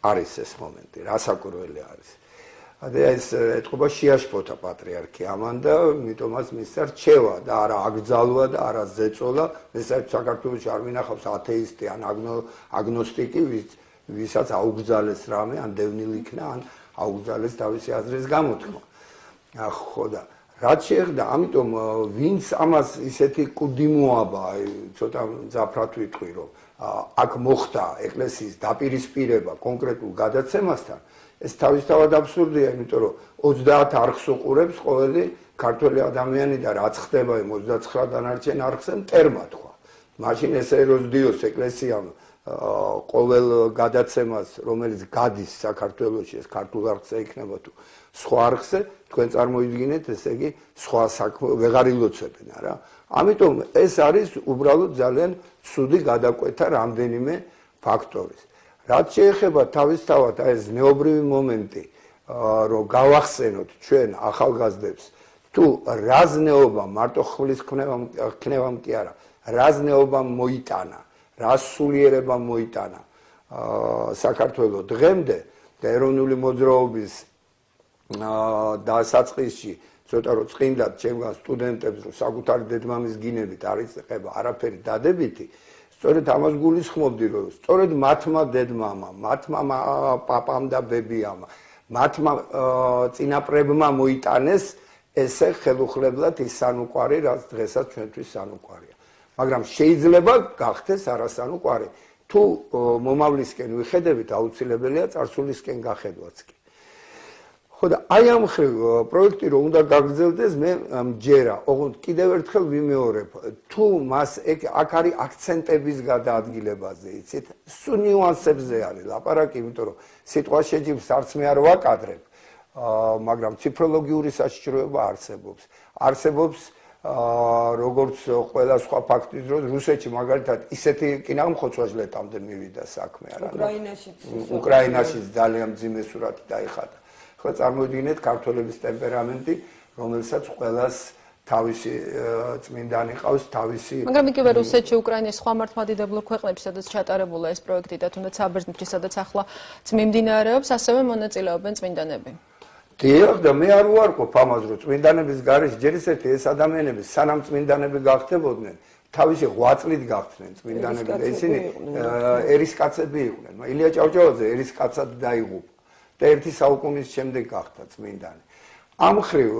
არის ეს მომენტი, რასაკვირველი არის. ეს ეთყობა შეაშფოთა პატრიარქი ამან და მიტომაც მისცა რჩევა და არა აკრძალვა და არა ზეწოლა, ეს საქართველოში არ მინახავს ათეისტი ან აგნოსტიკი, ვისაც აუგზალეს რამე, ან დევნილი იქნა, ან აუგზალეს თავისი აზრის გამოთქმა. ხო და რაც შეეხდა, ამიტომ ვინც ამას ისეთი კუდი მოაბა, ცოტა მძაფრად ვიტყვი, რომ აქ მოხდა ეკლესიის დაპირისპირება კონკრეტულ გადაცემასთან, ეს თავისთავად აბსურდია, იმიტომ რომ 30 არხს უყურებს ყოველი ქართველი ადამიანი და რაც ხდება იმ 29 დანარჩენ არხზე მტერმა თქვა. მაშინ ესე როზდიოს ეკლესიამ ყოველ გადაცემას, რომელიც გადის საქართველოში, ეს ქართულ არხზე იქნება თუ სხვა არხზე, თქვენ წარმოიდგინეთ, ესე იგი სხვა საქმე ვეღარ ილოცებენ რა. ამიტომ ეს არის უბრალოდ ძალიან ცუდი გადაკვეთა რამდენიმე ფაქტორის. რაც შეეხება თავისთავად ეს ზნეობრივი მომენტი, რომ გავახსენოთ ჩვენ ახალგაზრდებს, თუ რა ზნეობა მარტო ხმლის ქნევამ კი არა, რა ზნეობა მოიტანა, რა სულიერება მოიტანა საქართველოს დღემდე და ეროვნული მოძრაობის დასაწყისში, ცოტა რომ წმინდად ჩემგან სტუდენტებს რომ საკუთარი დედმამის გინებით არის ეხება არაფერი დადებითი, სწორედ ამას გულისხმობდი, რომ სწორედ მათმა დედმამამ, მათმა პაპამ და ბებიამ, მათმა წინაპრებმა მოიტანეს ესე ხელუხლებლად ის სანუკვარი, რაც დღესაც ჩვენთვის სანუკვარია. მაგრამ შეიძლება გახდეს არასანუკვარი. თუ მომავლისკენ ვიხედებით, აუცილებელია წარსულისკენ გახედვაც კი. ხო და აი ამ მხრივ პროექტი რომ უნდა გაგრძელდეს, მე მჯერა, ოღონდ კიდევ ერთხელ ვიმეორებ, თუ მას აქ არის აქცენტების გადაადგილებაზე, იცით, სულ ნიუანსებზე არის ლაპარაკი, იმიტომ რომ სიტყვა შეჯიბს არც მე არ ვაკადრებ, მაგრამ ციფროლოგიური საშიშროება არსებობს. არსებობს როგორც ყველა სხვა ფაქტის დროს რუსეთში მაგალითად ისეთი კინამხოცვა ჟლეტამდე მივიდა საქმე არა. უკრაინაშიც ძალიან მძიმე სურათი დაიხატა. ხო წარმოიდგინეთ ქართველების ტემპერამენტი, რომელსაც ყველას თავისი წმინდანი ყავს, თავისი მაგრამ იგივე რუსეთში, უკრაინის სხვა მართლმადიდებლურ ქვეყნებში, სადაც ჩატარებულა ეს პროექტი და თუნდაც საბერძნეთში, სადაც ახლა წმინდინარეობს, ასევე მონაწილეობენ წმინდანები. დიახ, და მე არ უარყოფ ამას, რომ წმინდანების გარეშე ჯერ ისეთი ეს ადამიანები სანამ წმინდანები გახდებოდნენ, თავისი ღვაწლით გახდნენ წმინდანები და ისინი ერისკაცები იყვნენ. ილია ჭავჭავაძე ერისკაცად დაიღუპა და 1 საუკუნის შემდეგ გახდა წმინდანი. ამ მხრივ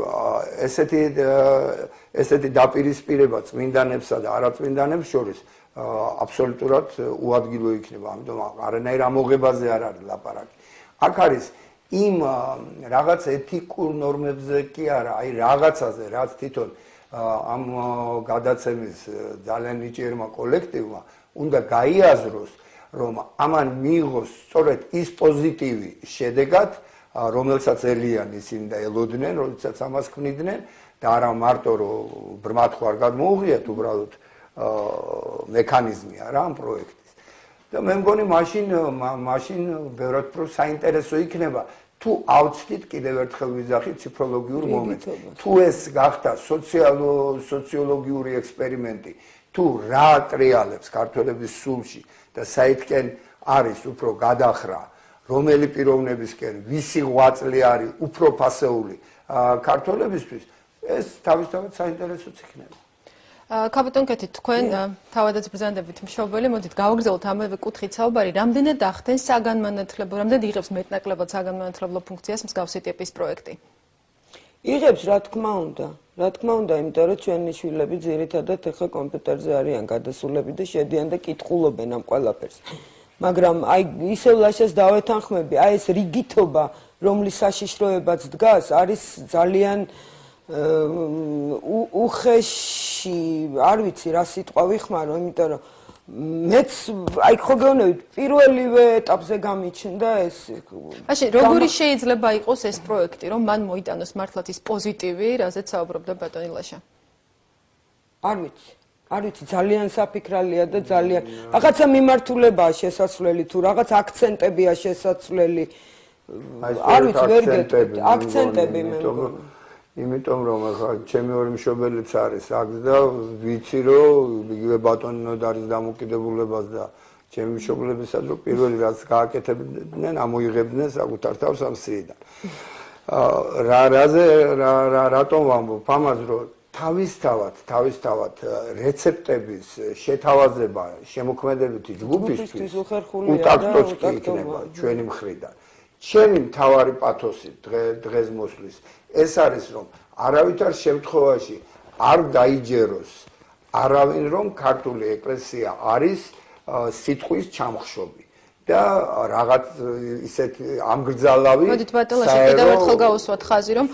ესეთი დაპირისპირება წმინდანებსა და არაწმინდანებს შორის აბსოლუტურად უადგილო იქნება, ამიტომ არანაირ ამოღებაზე არ არის ლაპარაკი. აქ არის იმ რაღაც ეთიკურ ნორმებზე კი არა, აი რაღაცაზე, რაც თვითონ ამ გადაცემის ძალიან ნიჭიერმა კოლექტივმა უნდა გაიაზროს, რომ ამან მიიღოს სწორედ ის პოზიტივი შედეგად, რომელსაც ელიან ისინი და ელოდნენ, როდესაც ამას ქმნიდნენ და არა მარტო რომ ბრმად ხო არ გადმოუღიათ, უბრალოდ მექანიზმია რა ამ პროექტის. და მე მგონი მაშინ ბევრად უფრო საინტერესო იქნება, თუ ავწდით კიდევ ერთხელ ვიზახი ციფროლოგიურ მომენტს. თუ ეს გახდა სოციოლოგიური ექსპერიმენტი, თუ რა ტრიალებს ქართველების სულში და საითკენ არის უფრო გადახრა, რომელი პიროვნებისკენ, ვისი ღვაწლი არის უფრო ფასეული ქართველებისთვის, ეს თავისთავად საინტერესოც იქნება. კაპიტან კეთი, თქვენ თავადაც ბრძანდებით მშობელი, მოდით გავაგრძელოთ ამავე კუთხით საუბარი, რამდენად ახდენს საგანმანათლებლო, რამდენად იღებს მეტნაკლებად საგანმანათლებლო ფუნქციას მსგავსი ტიპის პროექტი? იღებს, რა თქმა უნდა, იმიტომ რომ ჩვენი შვილები ძირითადად ახლა კომპიუტერზე არიან გადასულები და შედიან და კითხულობენ ამ ყველაფერს. მაგრამ აი ისევ ლაშას დავეთანხმები, აი ეს რიგითობა, რომლის საშიშროებაც დგას, არის ძალიან უხეში არ ვიცი რა სიტყვა ვიხმარო, იმიტომ რომ მეც აი ხო გეუბნებით პირველივე ეტაპზე გამიჩნდა ეს. მაშინ როგორი შეიძლება იყოს ეს პროექტი, რომ მან მოიტანოს მართლაც ის პოზიტივი, რაზეც საუბრობდა ბატონი ლაშა? არ ვიცი, ძალიან საფიქრალია და ძალიან რაღაცა მიმართულებაა შესაძლებელი თუ რაღაც აქცენტებია შესაძლებელი. არ ვიცი, ვერ გეტყვით, აქცენტები მე მგონი. იმიტომ რომ ახლა ჩემი ორი მშობელიც არის აქ და ვიცი რომ იგივე ბატონი ნოდარის დამოკიდებულებას და ჩემი მშობლებისაც რომ პირველი რაც გააკეთებდნენ ამოიღებდნენ საკუთარ თავს ამ სიიდან. რატომ ვამბობ ამას რომ თავისთავად რეცეპტების შეთავაზება შემოქმედებითი ჯგუფისთვის უტაქტოც კი იქნება ჩვენი მხრიდან. ჩემი მთავარი პათოსი დღეს მოსვლის ეს არის რომ არავითარ შემთხვევაში არ დაიჯეროს არავინ რომ ქართული ეკლესია არის სიტყვის ჩამხშობი და რაღაც ისეთ ამგრძალავი მოდით ბატონლაში კიდევ ერთხელ გავუსვათ ხაზი რომ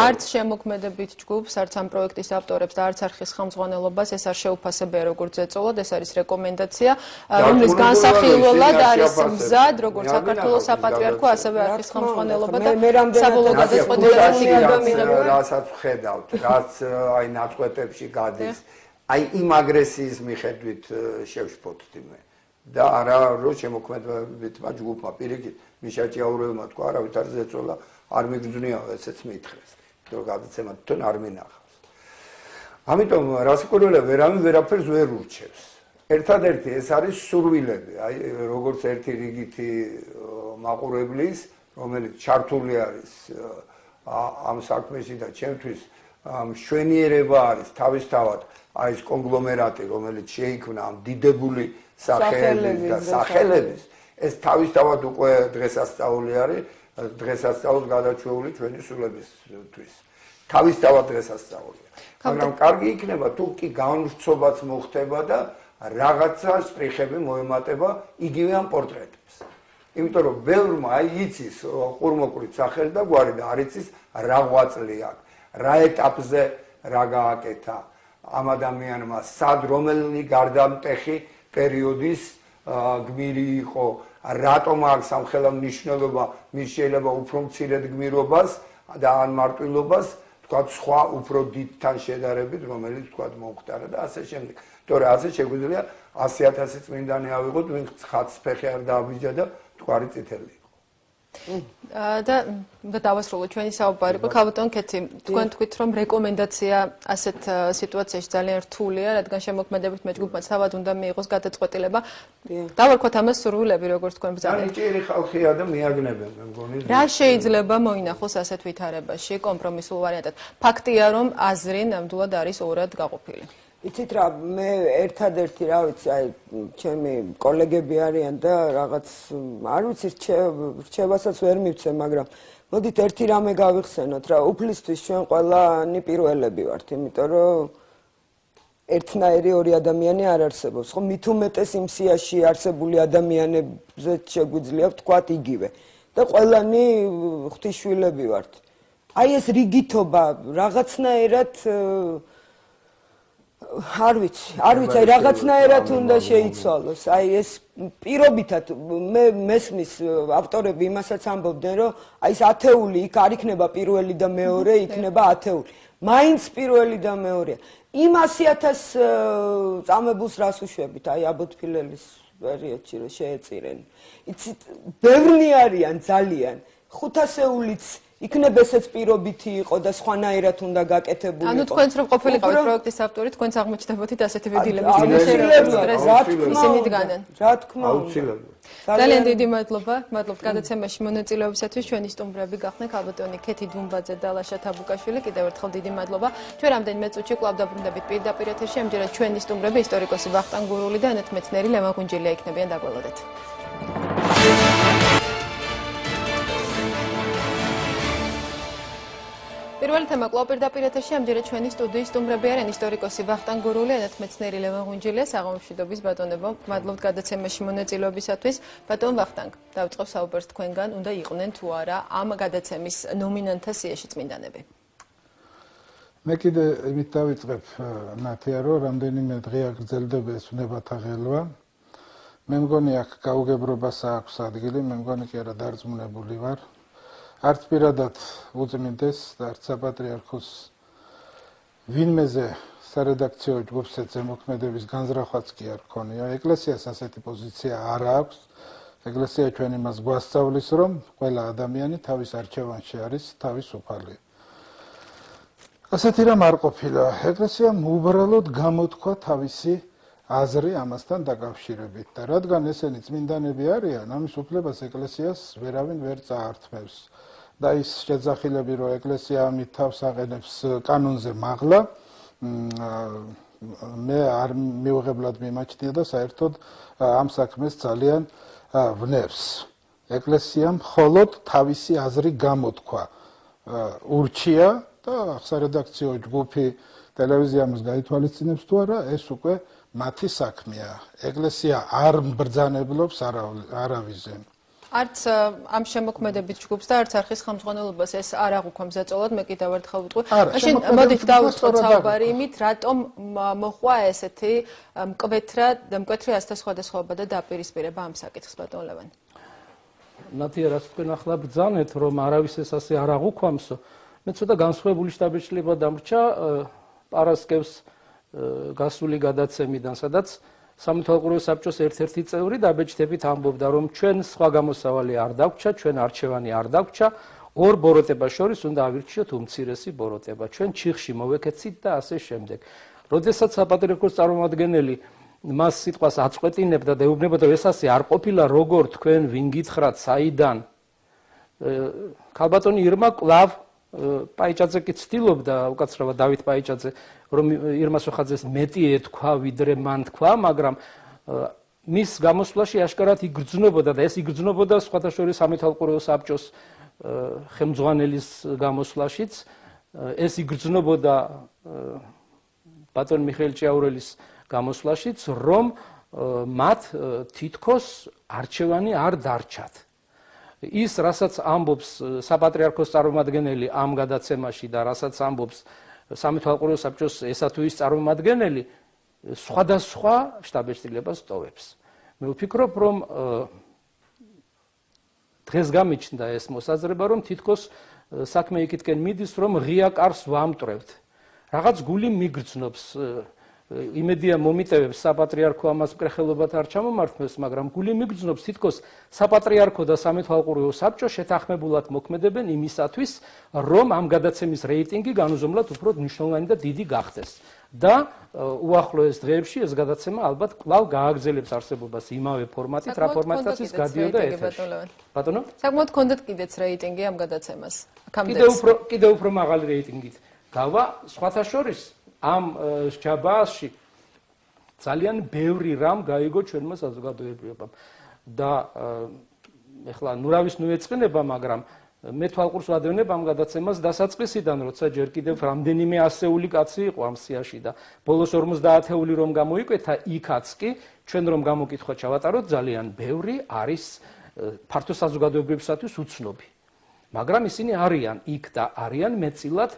არც შემოქმედებით ჯგუფს არც ამ პროექტის ავტორებს და არც არხის ხელმძღვანელობას ეს არ შეუფასებია როგორც ეწოლათ ეს არის რეკომენდაცია რომლის განსახილველად არის მზად როგორც საქართველოს საპატრიარქო ასევე არხის ხელმძღვანელობა და საბოლოო გადაწყვეტილებას მიიღებენ რასაც ვხედავთ რაც აი ნაწყვეტებში გადის აი იმ აგრესიის მიხედვით შევშფოთდი მე და არა რომ შემოქმედებითმა ჯგუფმა პირიქით მიშაჭიაურებმა თქვა არავითარ ზეწოლა არ მიგძვნია ესეც მითხრეს რომ გადაცემა თვითონ არ მინახავს ამიტომ რასაკვირველია ვერავინ ვერ ურჩევს ერთადერთი ეს არის სურვილები აი როგორც ერთი რიგითი მაყურებლის რომელიც ჩართული არის ამ საქმეში და ჩემთვის მშვენიერება არის თავისთავად აი ეს კონგლომერატი რომელიც შეიქმნა ამ დიდებული სახელების და სახელების ეს თავისთავად უკვე დღესასწაული არის დღესასწაულს გადაჩეული ჩვენი სულებისთვის თავისთავად დღესასწაულია მაგრამ კარგი იქნება თუ კი განვრცობაც მოხდება და რაღაცა შტრიხები მოემატება იგივე ამ პორტრეტებს იმიტომ რომ ბევრმა აი იცის ყურმოყრით სახელი და გვარი და არ იცის რა ღვაწლი აქვს რა ეტაპზე რა გააკეთა ამ ადამიანმა სად რომელი გარდამტეხი პერიოდის გმირი იყო რატომ აქვს სამხელა მნიშვნელობა მის შეიძლება უფრო მცირედ გმირობას და ან მარტვილობას თქვა სხვა უფრო დიდთან შედარებით რომელიც თქვა მომხდარა და ასე შემდეგ თორე ასე შეგვიძლია 100,000 წმინდანი ავიღოთ ვინც ხაცფეხი არ დააბიჯა და თქვარი წითელი და დავასრულოთ ჩვენი საუბარი. ქალბატონ კეთი, თქვენ თქვით რომ რეკომენდაცია ასეთ სიტუაციაში ძალიან რთულია, რადგან შემოქმედებით მეჯგუფმა თავად უნდა მიიღოს გადაწყვეტილება. დავარქვათ ამას სურვილები, როგორც თქვენ ბრძანეთ. ნიჭიერი ხალხია და მიაგნებენ, მე მგონი. რა შეიძლება მოინახოს ასეთ ვითარებაში კომპრომისულ ვარიანტად? ფაქტია რომ აზრი ნამდვილად არის ორად გაყოფილი. იცით რა მე ერთადერთი რა ვიცი აი ჩემი კოლეგები არიან და რაღაც არ ვიცი რჩევასაც ვერ მივცე მაგრამ მოდით ერთი რამე გავიხსენოთ რა უფლისთვის ჩვენ ყველანი პირველები ვართ იმიტომ რომ ერთნაირი ორი ადამიანი არ არსებობს ხო მით უმეტეს იმ სიაში არსებული ადამიანებზე შეგვიძლია ვთქვათ იგივე და ყველანი ღვთისშვილები ვართ აი ეს რიგითობა რაღაცნაირად არ ვიცი, აი რაღაცნაირად უნდა შეიცვალოს. აი ეს პირობითად მე მესმის ავტორები იმასაც ამბობდნენ, რომ აი ეს ათეული იქ არ იქნება პირველი და მეორე, იქნება ათეული. მაინც პირველი და მეორეა. იმ 100,000 წამებულს რას უშვებით, აი აბოთფილელის პერიოდში რომ შეეწირენ. იცით, ბევრი არიან ძალიან. 500-ულიც იქნებ ესეც პირობითი იყო და სხვანაირად უნდა გაკეთებული იყო. ანუ თქვენც რომ ყოფილიყავით პროექტის ავტორი, თქვენც აღმოჩნდებოდით ასეთი ვედილების ისინი დგანან. რა თქმა უნდა. ძალიან დიდი მადლობა. მადლობთ გადაცემაში მონაწილეობისათვის. ჩვენი სტუმრები გახდნენ ქალბატონი კეთი დუმბაძე და ლაშა თაბუკაშვილი. კიდევ ერთხელ დიდი მადლობა. ჩვენ რამდენიმე წუთში კვლავ დაბრუნდებით პირდაპირ ეთერში. ამჯერად ჩვენი სტუმრები ისტორიკოსი ვახტანგ გურული და ნათმეცნიერი ლემა გუნჯელია იქნებიან დაგველოდეთ. პირველი თემა კვლავ პირდაპირ ეთერში ამჯერად ჩვენი სტუდიის სტუმრები არიან ისტორიკოსი ვახტანგ გურული, ნათმეცნიერი ლევან გუნჯელია, საღამომშვიდობის ბატონებო. მადლობთ გადაცემაში მონაწილეობისათვის. ბატონ ვახტანგ, დავიწყებ საუბარს თქვენგან, უნდა იყვნენ თუ არა ამ გადაცემის ნომინანტთა სიაში წმინდანები. მე კიდე იმით დავიწყებ ნათია, რომ რამდენიმე დღე აგრძელდება ეს უნებათა ღელვა. მე მგონი აქ გაუგებრობას აქვს ადგილი, მე მგონი კი არა დარწმუნებული ვარ. არც პირადად უწმინდეს და არც საპატრიარქოს ვინმეზე სარედაქციო ჯგუფზე ზემოქმედების განზრახვაც კი არ ქონია. ეკლესიას ასეთი პოზიცია არ აქვს. ეკლესია ჩვენ იმას გვასწავლის, რომ ყველა ადამიანი თავის არჩევანში არის თავისუფალი. ასეთი რამ არ ყოფილა. ეკლესიამ უბრალოდ გამოთქვა თავისი აზრი ამასთან დაკავშირებით და რადგან ესენი წმინდანები არიან, ამის უფლებას ეკლესიას ვერავინ ვერ წაართმევს. და ის შეძახილები, რომ ეკლესია ამით თავს აყენებს კანონზე მაღლა, მე არ მიუღებლად მიმაჩნია და საერთოდ ამ საქმეს ძალიან ვნებს. ეკლესიამ მხოლოდ თავისი აზრი გამოთქვა. ურჩია და სარედაქციო ჯგუფი ტელევიზიამს გაითვალისწინებს თუ არა, ეს უკვე მათი საქმეა. ეკლესია არ ბრძანებლობს არავიზე. არც ამ შემოქმედებით ჯგუფს და არც არხის ხელმძღვანელობას ეს არ აღვქვამს ზეწოლად, მე კიდევ ერთხელ ვიტყვი. მაშინ მოდით დავიწყოთ საუბარი იმით, რატომ მოხვა ესეთი მკვეთრი ასთა სხვადასხვაობა და დაპირისპირება ამ საკითხს, ბატონ ლევან. ნათია, რაც თქვენ ახლა ბრძანეთ, რომ არავის ეს ასე არ აღვქვამსო, მე ცოტა განსხვავებული შტაბეჭდილება დამრჩა პარასკევს გასული გადაცემიდან, სადაც სამეთვალყურეო საბჭოს ერთ-ერთი წევრი დაბეჭდებით ამბობდა, რომ ჩვენ სხვა გამოსავალი არ დაგვჭა, ჩვენ არჩევანი არ დაგვჭა, ორ ბოროტებას შორის უნდა ავირჩიოთ უმცირესი ბოროტება. ჩვენ ჩიხში მოვეკეცით და ასე შემდეგ. როდესაც საპატრიარქოს წარმომადგენელი მას სიტყვას აწყვეტინებდა და ეუბნებოდა, რომ ეს ასე არ ყოფილა, როგორ თქვენ ვინ გითხრათ, საიდან? ქალბატონი ირმა კვლავ პაიჭაძე კი ცდილობდა, უკაცრავად დავით პაიჭაძე, რომ ირმა სოხაძეს მეტი ეთქვა, ვიდრე მან თქვა, მაგრამ მის გამოსვლაში აშკარად იგრძნობოდა და ეს იგრძნობოდა სხვათა შორის სამეთვალყურეო საბჭოს ხელმძღვანელის გამოსვლაშიც, ეს იგრძნობოდა ბატონ მიხეილ ჭიაურელის გამოსვლაშიც, რომ მათ თითქოს არჩევანი არ დარჩათ. ის, რასაც ამბობს საპატრიარქოს წარმომადგენელი ამ გადაცემაში და რასაც ამბობს სამეთვალყურეო საბჭოს ესა თუ ის წარმომადგენელი, სხვადასხვა შტაბეჭდილებას ტოვებს. მე ვფიქრობ, რომ დღეს გამიჩნდა ეს მოსაზრება, რომ თითქოს საქმე იქითკენ მიდის, რომ ღია კარს ვამტვრევთ. რაღაც გული მიგრძნობს, იმედია მომიტევებს საპატრიარქო ამას მკრეხელობად არ ჩამომართმევს, მაგრამ გული მიგრძნობს თითქოს საპატრიარქო და სამეთვალყურეო საბჭო შეთანხმებულად მოქმედებენ იმისათვის, რომ ამ გადაცემის რეიტინგი განუზომლად უფრო მნიშვნელოვანი და დიდი გახდეს. და უახლოეს დღეებში ეს გადაცემა ალბათ კვლავ გააგრძელებს არსებობას იმავე ფორმატით, რა ფორმატითაც ის გადიოდა ეთერში. ბატონო? საკმაოდ გქონდათ კიდეც რეიტინგი ამ გადაცემას. კიდევ უფრო მაღალი რეიტინგით. გავა სხვათა შორის ამ ჯაბაში ძალიან ბევრი რამ გაიგო ჩვენმა საზოგადოებამ და ეხლა ნურავის ნუ ეწყინება, მაგრამ მე თვალყურს ვადევნებ ამ გადაცემას დასაწყისიდან, როცა ჯერ კიდევ რამდენიმე ასეული კაცი იყო ამ სიაში და ბოლოს 50-ეული რომ გამოიკვეთა, იქაც კი ჩვენ რომ გამოკითხვა ჩავატაროთ, ძალიან ბევრი არის ფართო საზოგადოებებისათვის უცნობი. მაგრამ ისინი არიან იქ და არიან მეტწილად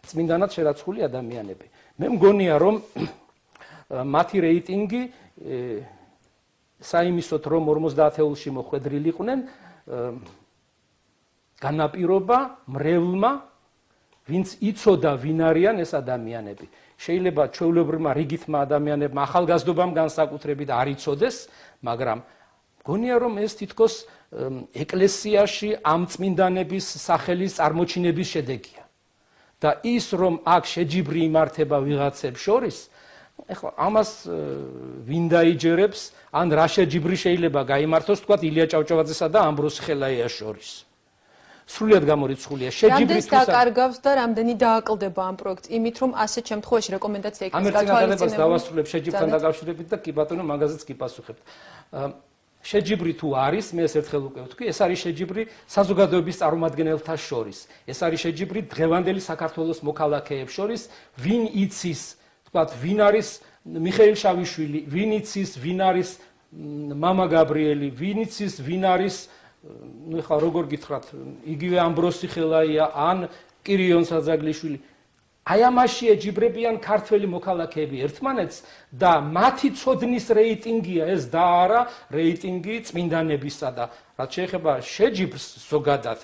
წმინდანად შერაცხული ადამიანები. მე მგონია, რომ მათი რეიტინგი საიმისოთ, რომ 50-ეულში მოხვედრილიყვნენ, განაპირობა მრევლმა, ვინც იცოდა ვინ არიან ეს ადამიანები. შეიძლება ჩვეულებრივმა რიგითმა ადამიანებმა ახალგაზრდობამ განსაკუთრებით არ იცოდეს, მაგრამ მგონია, რომ ეს თითქოს ეკლესიაში ამ წმინდანების სახელის წარმოჩინების შედეგია. და ის, რომ აქ შეჯიბრი იმართება ვიღაცებს შორის, ეხლა ამას ვინ დაიჯერებს, ან რა შეჯიბრი შეიძლება გაიმართოს, თქვათ ილია ჭავჭავაძესა და ამბროს ხელაიას შორის. სრულიად გამორიცხულია. შეჯიბრი თუ დაკარგავს და რამდენი დააკლდება ამ პროექტს, იმით რომ ასეთ შემთხვევაში რეკომენდაცია იქნება გათვალისწინებული. ამერწინადადებას დავასრულებ შეჯიბრთან დაკავშირებით და კი ბატონო მაგაზეც კი პასუხებთ. შეჯიბრი თუ არის, მე ეს ერთხელ უკვე ვთქვი, ეს არის შეჯიბრი საზოგადოების წარმომადგენელთა შორის. ეს არის შეჯიბრი დღევანდელი საქართველოს მოქალაქეებს შორის, ვინ იცის, თქვათ, ვინ არის მიხეილ შავიშვილი, ვინ იცის, ვინ არის მამა გაბრიელი, ვინ იცის, ვინ არის, ნუ ხა როგორ გითხრათ, იგივე ამბროსი ხელაია ან კირიონ საძაგლიშვილი. აი ამაში ეჯიბრებიან ქართველი მოქალაქეები ერთმანეთს და მათი ცოდნის რეიტინგია ეს და არა რეიტინგი წმინდანებისა და რაც შეეხება შეჯიბრს ზოგადად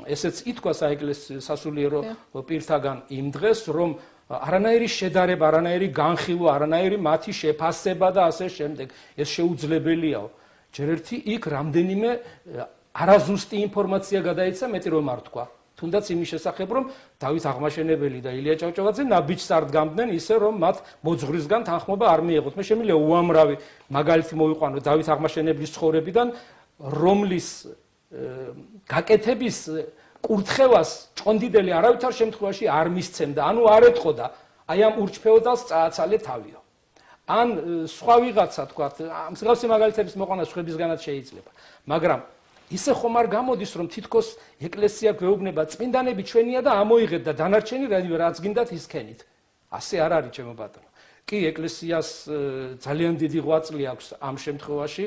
ესეც ითქვა საეკლესიო სასულიერო პირთაგან იმ დღეს რომ არანაირი შედარება, არანაირი განხილვა, არანაირი მათი შეფასება და ასე შემდეგ ეს შეუძლებელიაო. ჯერ ერთი იქ რამდენიმე არაზუსტი ინფორმაცია გადაეცა, მეტი რომ არ თქვა. თუნდაც იმის შესახებ, რომ დავით აღმაშენებელი და ილია ჭავჭავაძე ნაბიჯს არ დგამდნენ ისე, რომ მათ მოძღვრისგან თანხმობა არ მიეღოთ. მე შემიძლია უამრავი მაგალითი მოვიყვანო დავით აღმაშენებლის ცხოვრებიდან, რომლის გაკეთების კურთხევას ჭონდიდელი არავითარ შემთხვევაში არ მისცემდა, ანუ არ ეთყოდა, აი ამ ურჩფეოდალს წააცალე თავიო. ან სხვა ვიღაცა თქვა, მსგავსი მაგალითების მოყვანა სხვებისგანაც შეიძლება. მაგრამ ისე ხომ არ გამოდის, რომ თითქოს ეკლესია გვეუბნება, წმინდანები ჩვენია და ამოიღეთ და დანარჩენი რაც გინდათ ისქენით. ასე არ არის, ჩემო ბატონო. კი, ეკლესიას ძალიან დიდი ღვაწლი აქვს ამ შემთხვევაში,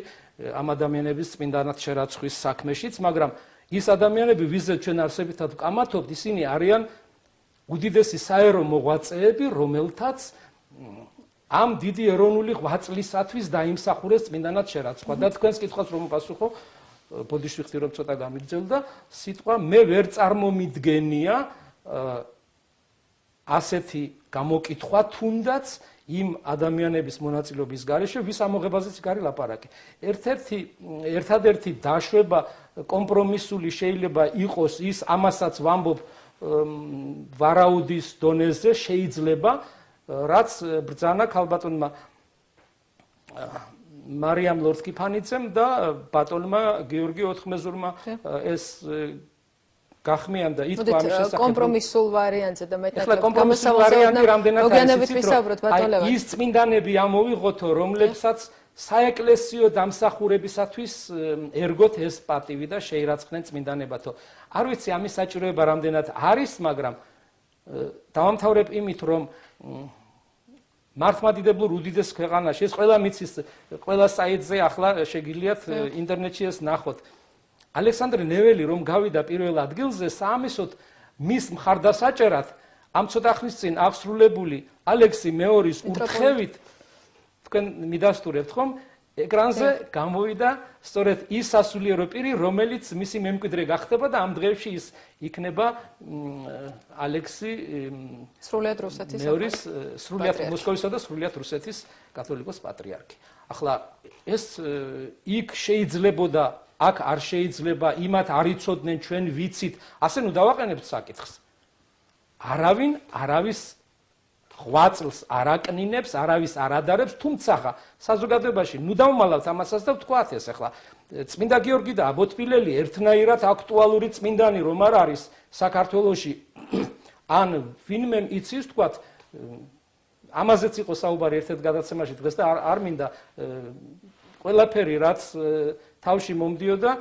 ამ ადამიანების წმინდანად შერაცხვის საქმეშიც, მაგრამ ის ადამიანები, ვიზეთ ჩვენ არსებითად ვკამათობთ, ისინი არიან უდიდესი საერო მოღვაწეები, რომელთაც ამ დიდი ეროვნული ღვაწლისათვის დაიმსახურეს წმინდანად შერაცხვა. და თქვენს კითხვას რომ პასუხო, ბოდიში ვიხდი რომ ცოტა გამიგრძელდა, სიტყვა მე ვერ წარმომიდგენია ასეთი გამოკითხვა თუნდაც იმ ადამიანების მონაწილეობის გარეშე, ვის ამოღებაზეც იქ არის ლაპარაკი. ერთადერთი დაშვება კომპრომისული შეიძლება იყოს ის, ამასაც ვამბობ ვარაუდის დონეზე შეიძლება, რაც ბრძანა ქალბატონმა მარიამ ლორთქიფანიძემ და ბატონმა გიორგი ოთხმეზურმა ეს გახმიანდა ითქვა ამის შესახებ. კომპრომისულ ვარიანტზე და მეტად ახლა კომპრომისულ ვარიანტი რამდენად არის ის წმინდანები ამოვიღოთო, რომლებსაც საეკლესიო დამსახურებისათვის ერგოთ ეს პატივი და შეირაცხნენ წმინდანებათო. არ ვიცი ამის საჭიროება რამდენად არის, მაგრამ დავამთავრებ იმით, რომ მართლმადიდებლურ უდიდეს ქვეყანაში ეს ყველა მიცის, ყველა საიტზე ახლა შეგიძლიათ ინტერნეტში ეს ნახოთ. ალექსანდრე ნეველი რომ გავიდა პირველ ადგილზე, საამისოდ მის მხარდასაჭერად ამ ცოტა ხნის წინ აღსრულებული ალექსი მეორის ურთხევით თქვენ მიდასტურებთ ხომ? ეკრანზე გამოვიდა სწორედ ის სასულიერო პირი, რომელიც მისი მემკვიდრე გახდება და ამ დღეებში ის იქნება ალექსი სრულიად რუსეთის მეორის სრულიად მოსკოვისა და სრულიად რუსეთის კათოლიკოს პატრიარქი. ახლა ეს იქ შეიძლებოდა, აქ არ შეიძლება, იმათ არ იცოდნენ, ჩვენ ვიცით, ასე ნუ დავაყენებთ საკითხს. არავინ არავის ღვაწლს არ აკნინებს, არავის არ ადარებს, თუმცა საზოგადოებაში ნუ დავმალავთ ამასაც და ვთქვათ ეს ახლა წმინდა გიორგი და აბოთბილელი ერთნაირად აქტუალური წმინდანი რომ არ არის საქართველოში, ან ვინმე იცის ვთქვათ, ამაზეც იყო საუბარი ერთ-ერთ გადაცემაში დღეს და არ მინდა ყველაფერი რაც თავში მომდიოდა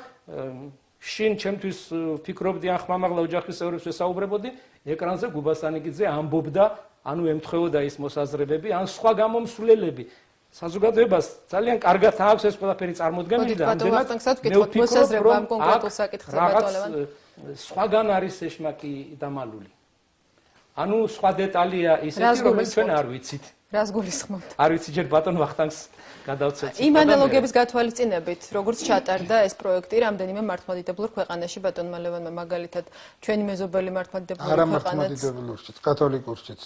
შინ ჩემთვის ვფიქრობდი ან ხმამაღლა ოჯახის წევრებს ვესაუბრებოდი, ეკრანზე გუბასანიკიძე ამბობდა, ანუ ემთხვეოდა ის მოსაზრებები, ან სხვა გამომსვლელები. საზოგადოებას ძალიან კარგად აქვს ეს ყველაფერი წარმოდგენილი და ამდენად მე ვფიქრობ, რომ სხვაგან არის ეშმაკი დამალული. ანუ სხვა დეტალია ისეთი, რომელიც ჩვენ არ ვიცით. რას გულისხმობთ? არ ვიცი, ჯერ ბატონ ვახტანგს გადავცეთ. იმ ანალოგების გათვალისწინებით, როგორც ჩატარდა ეს პროექტი რამდენიმე მართლმადიდებლურ ქვეყანაში, ბატონმა ლევანმა მაგალითად ჩვენი მეზობელი მართლმადიდებლური ქვეყანაც. არა მართლმადიდებლურშიც, კათოლიკურშიც.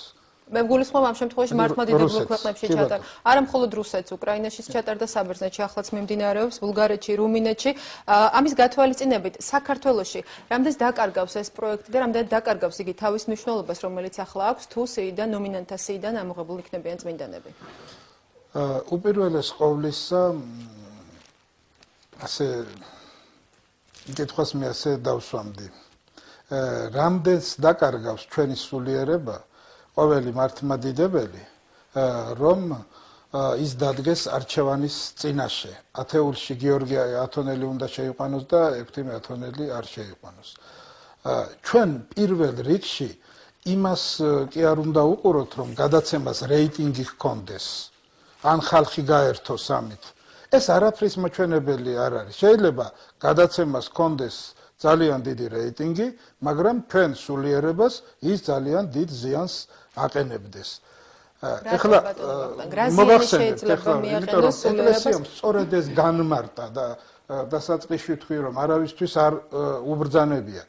მე გულისხმობ ამ შემთხვევაში მართლმადიდებლურ ქვეყნებში ჩატარდა. არა მხოლოდ რუსეთს, უკრაინაშიც ჩატარდა, საბერძნეთში ახლაც მიმდინარეობს, ბულგარეთში, რუმინეთში. ამის გათვალისწინებით საქართველოში რამდენს დაკარგავს ეს პროექტი და რამდენად დაკარგავს იგი თავის მნიშვნელობას, რომელიც ახლა აქვს, თუ სიიდან ნომინანტთა სიიდან ამოღებული იქნებიან წმინდანები. უპირველეს ყოვლისა ასე კითხვას მე ასე დავსვამდი. რამდენს დაკარგავს ჩვენი სულიერება ყოველი მართლმადიდებელი, რომ ის დადგეს არჩევანის წინაშე. ათეულში გიორგი ათონელი უნდა შეიყვანოს და ექვთიმე ათონელი არ შეიყვანოს. ჩვენ პირველ რიგში იმას კი არ უნდა უყუროთ, რომ გადაცემას რეიტინგი ჰქონდეს, ან ხალხი გაერთოს ამით. ეს არაფრის მაჩვენებელი არ არის. შეიძლება გადაცემას ჰქონდეს ძალიან დიდი რეიტინგი, მაგრამ ჩვენ სულიერებას ის ძალიან დიდ ზიანს აყენებდეს. ეხლა მოგახსენებთ, იმიტომ რომ ეკლესიამ სწორედ ეს განმარტა და დასაწყისში თქვი რომ არავისთვის არ უბრძანებია.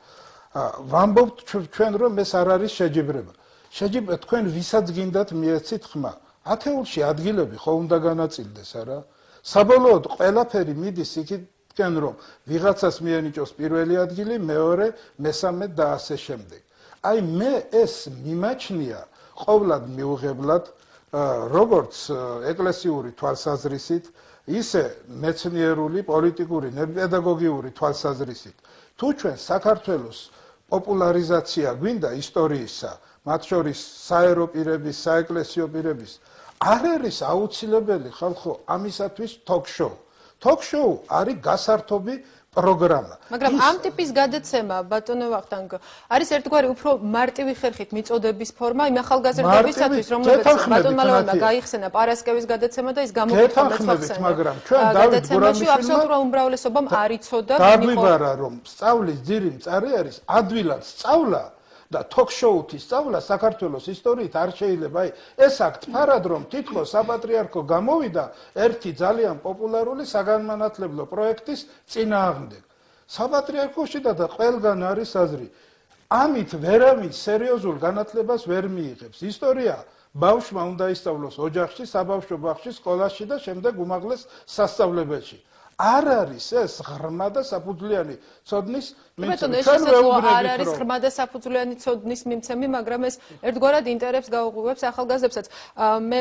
ვამბობთ ჩვენ რომ ეს არ არის შეჯიბრება. შეჯიბრება თქვენ ვისაც გინდათ მიეცით ხმა. ათეულში ადგილები ხო უნდა განაწილდეს, არა? საბოლოოდ ყველაფერი მიდის იქიდან რომ ვიღაცას მიენიჭოს პირველი ადგილი, მეორე, მესამე და ასე შემდეგ. აი მე ეს მიმაჩნია ყოვლად მიუღებლად როგორც ეკლესიური თვალსაზრისით, ისე მეცნიერული, პოლიტიკური, პედაგოგიური თვალსაზრისით. თუ ჩვენ საქართველოს პოპულარიზაცია გვინდა ისტორიისა, მათ შორის საერო პირების, საეკლესიო პირების, არ არის აუცილებელი ხალხო ამისათვის ток-შოუ. ток-შოუ არის გასართობი პროგრამა. მაგრამ ამ ტიპის გადაცემა ბატონო ვახტანგ არის ერთგვარი უფრო მარტივი ხერხით მიწოდების ფორმა იმ ახალგაზრდებისათვის, რომლებიც ბატონმა ლევანმა გაიხსენა პარასკევის გადაცემა და ის გამოკითხა მეცახსენა. მაგრამ ჩვენ დავით გურამიშვილმა აბსოლუტურ უმრავლესობამ არ იცოდა დაგვიბარა რომ სწავლის ძირი მწარე არის ადვილად სწავლა და ток-შოუთის სწავლა საქართველოს ისტორიით არ შეიძლება. აი ეს აქ თფარად რომ თითქოს საპატრიარქო გამოვიდა ერთი ძალიან პოპულარული საგანმანათლებლო პროექტის წინააღმდეგ. საპატრიარქოში და ყველგან არის აზრი. ამით ვერავინ სერიოზულ განათლებას ვერ მიიღებს. ისტორია ბავშვმა უნდა ისწავლოს ოჯახში, საბავშვო ბაღში, სკოლაში და შემდეგ უმაღლეს სასწავლებელში. არ არის ეს ღრმა და საფუძვლიანი ცოდნის მიმცემი. არ არის ღრმა და საფუძვლიანი ცოდნის მიმცემი, მაგრამ ეს ერთგვარად ინტერესს გაუღვივებს ახალგაზრდებსაც. მე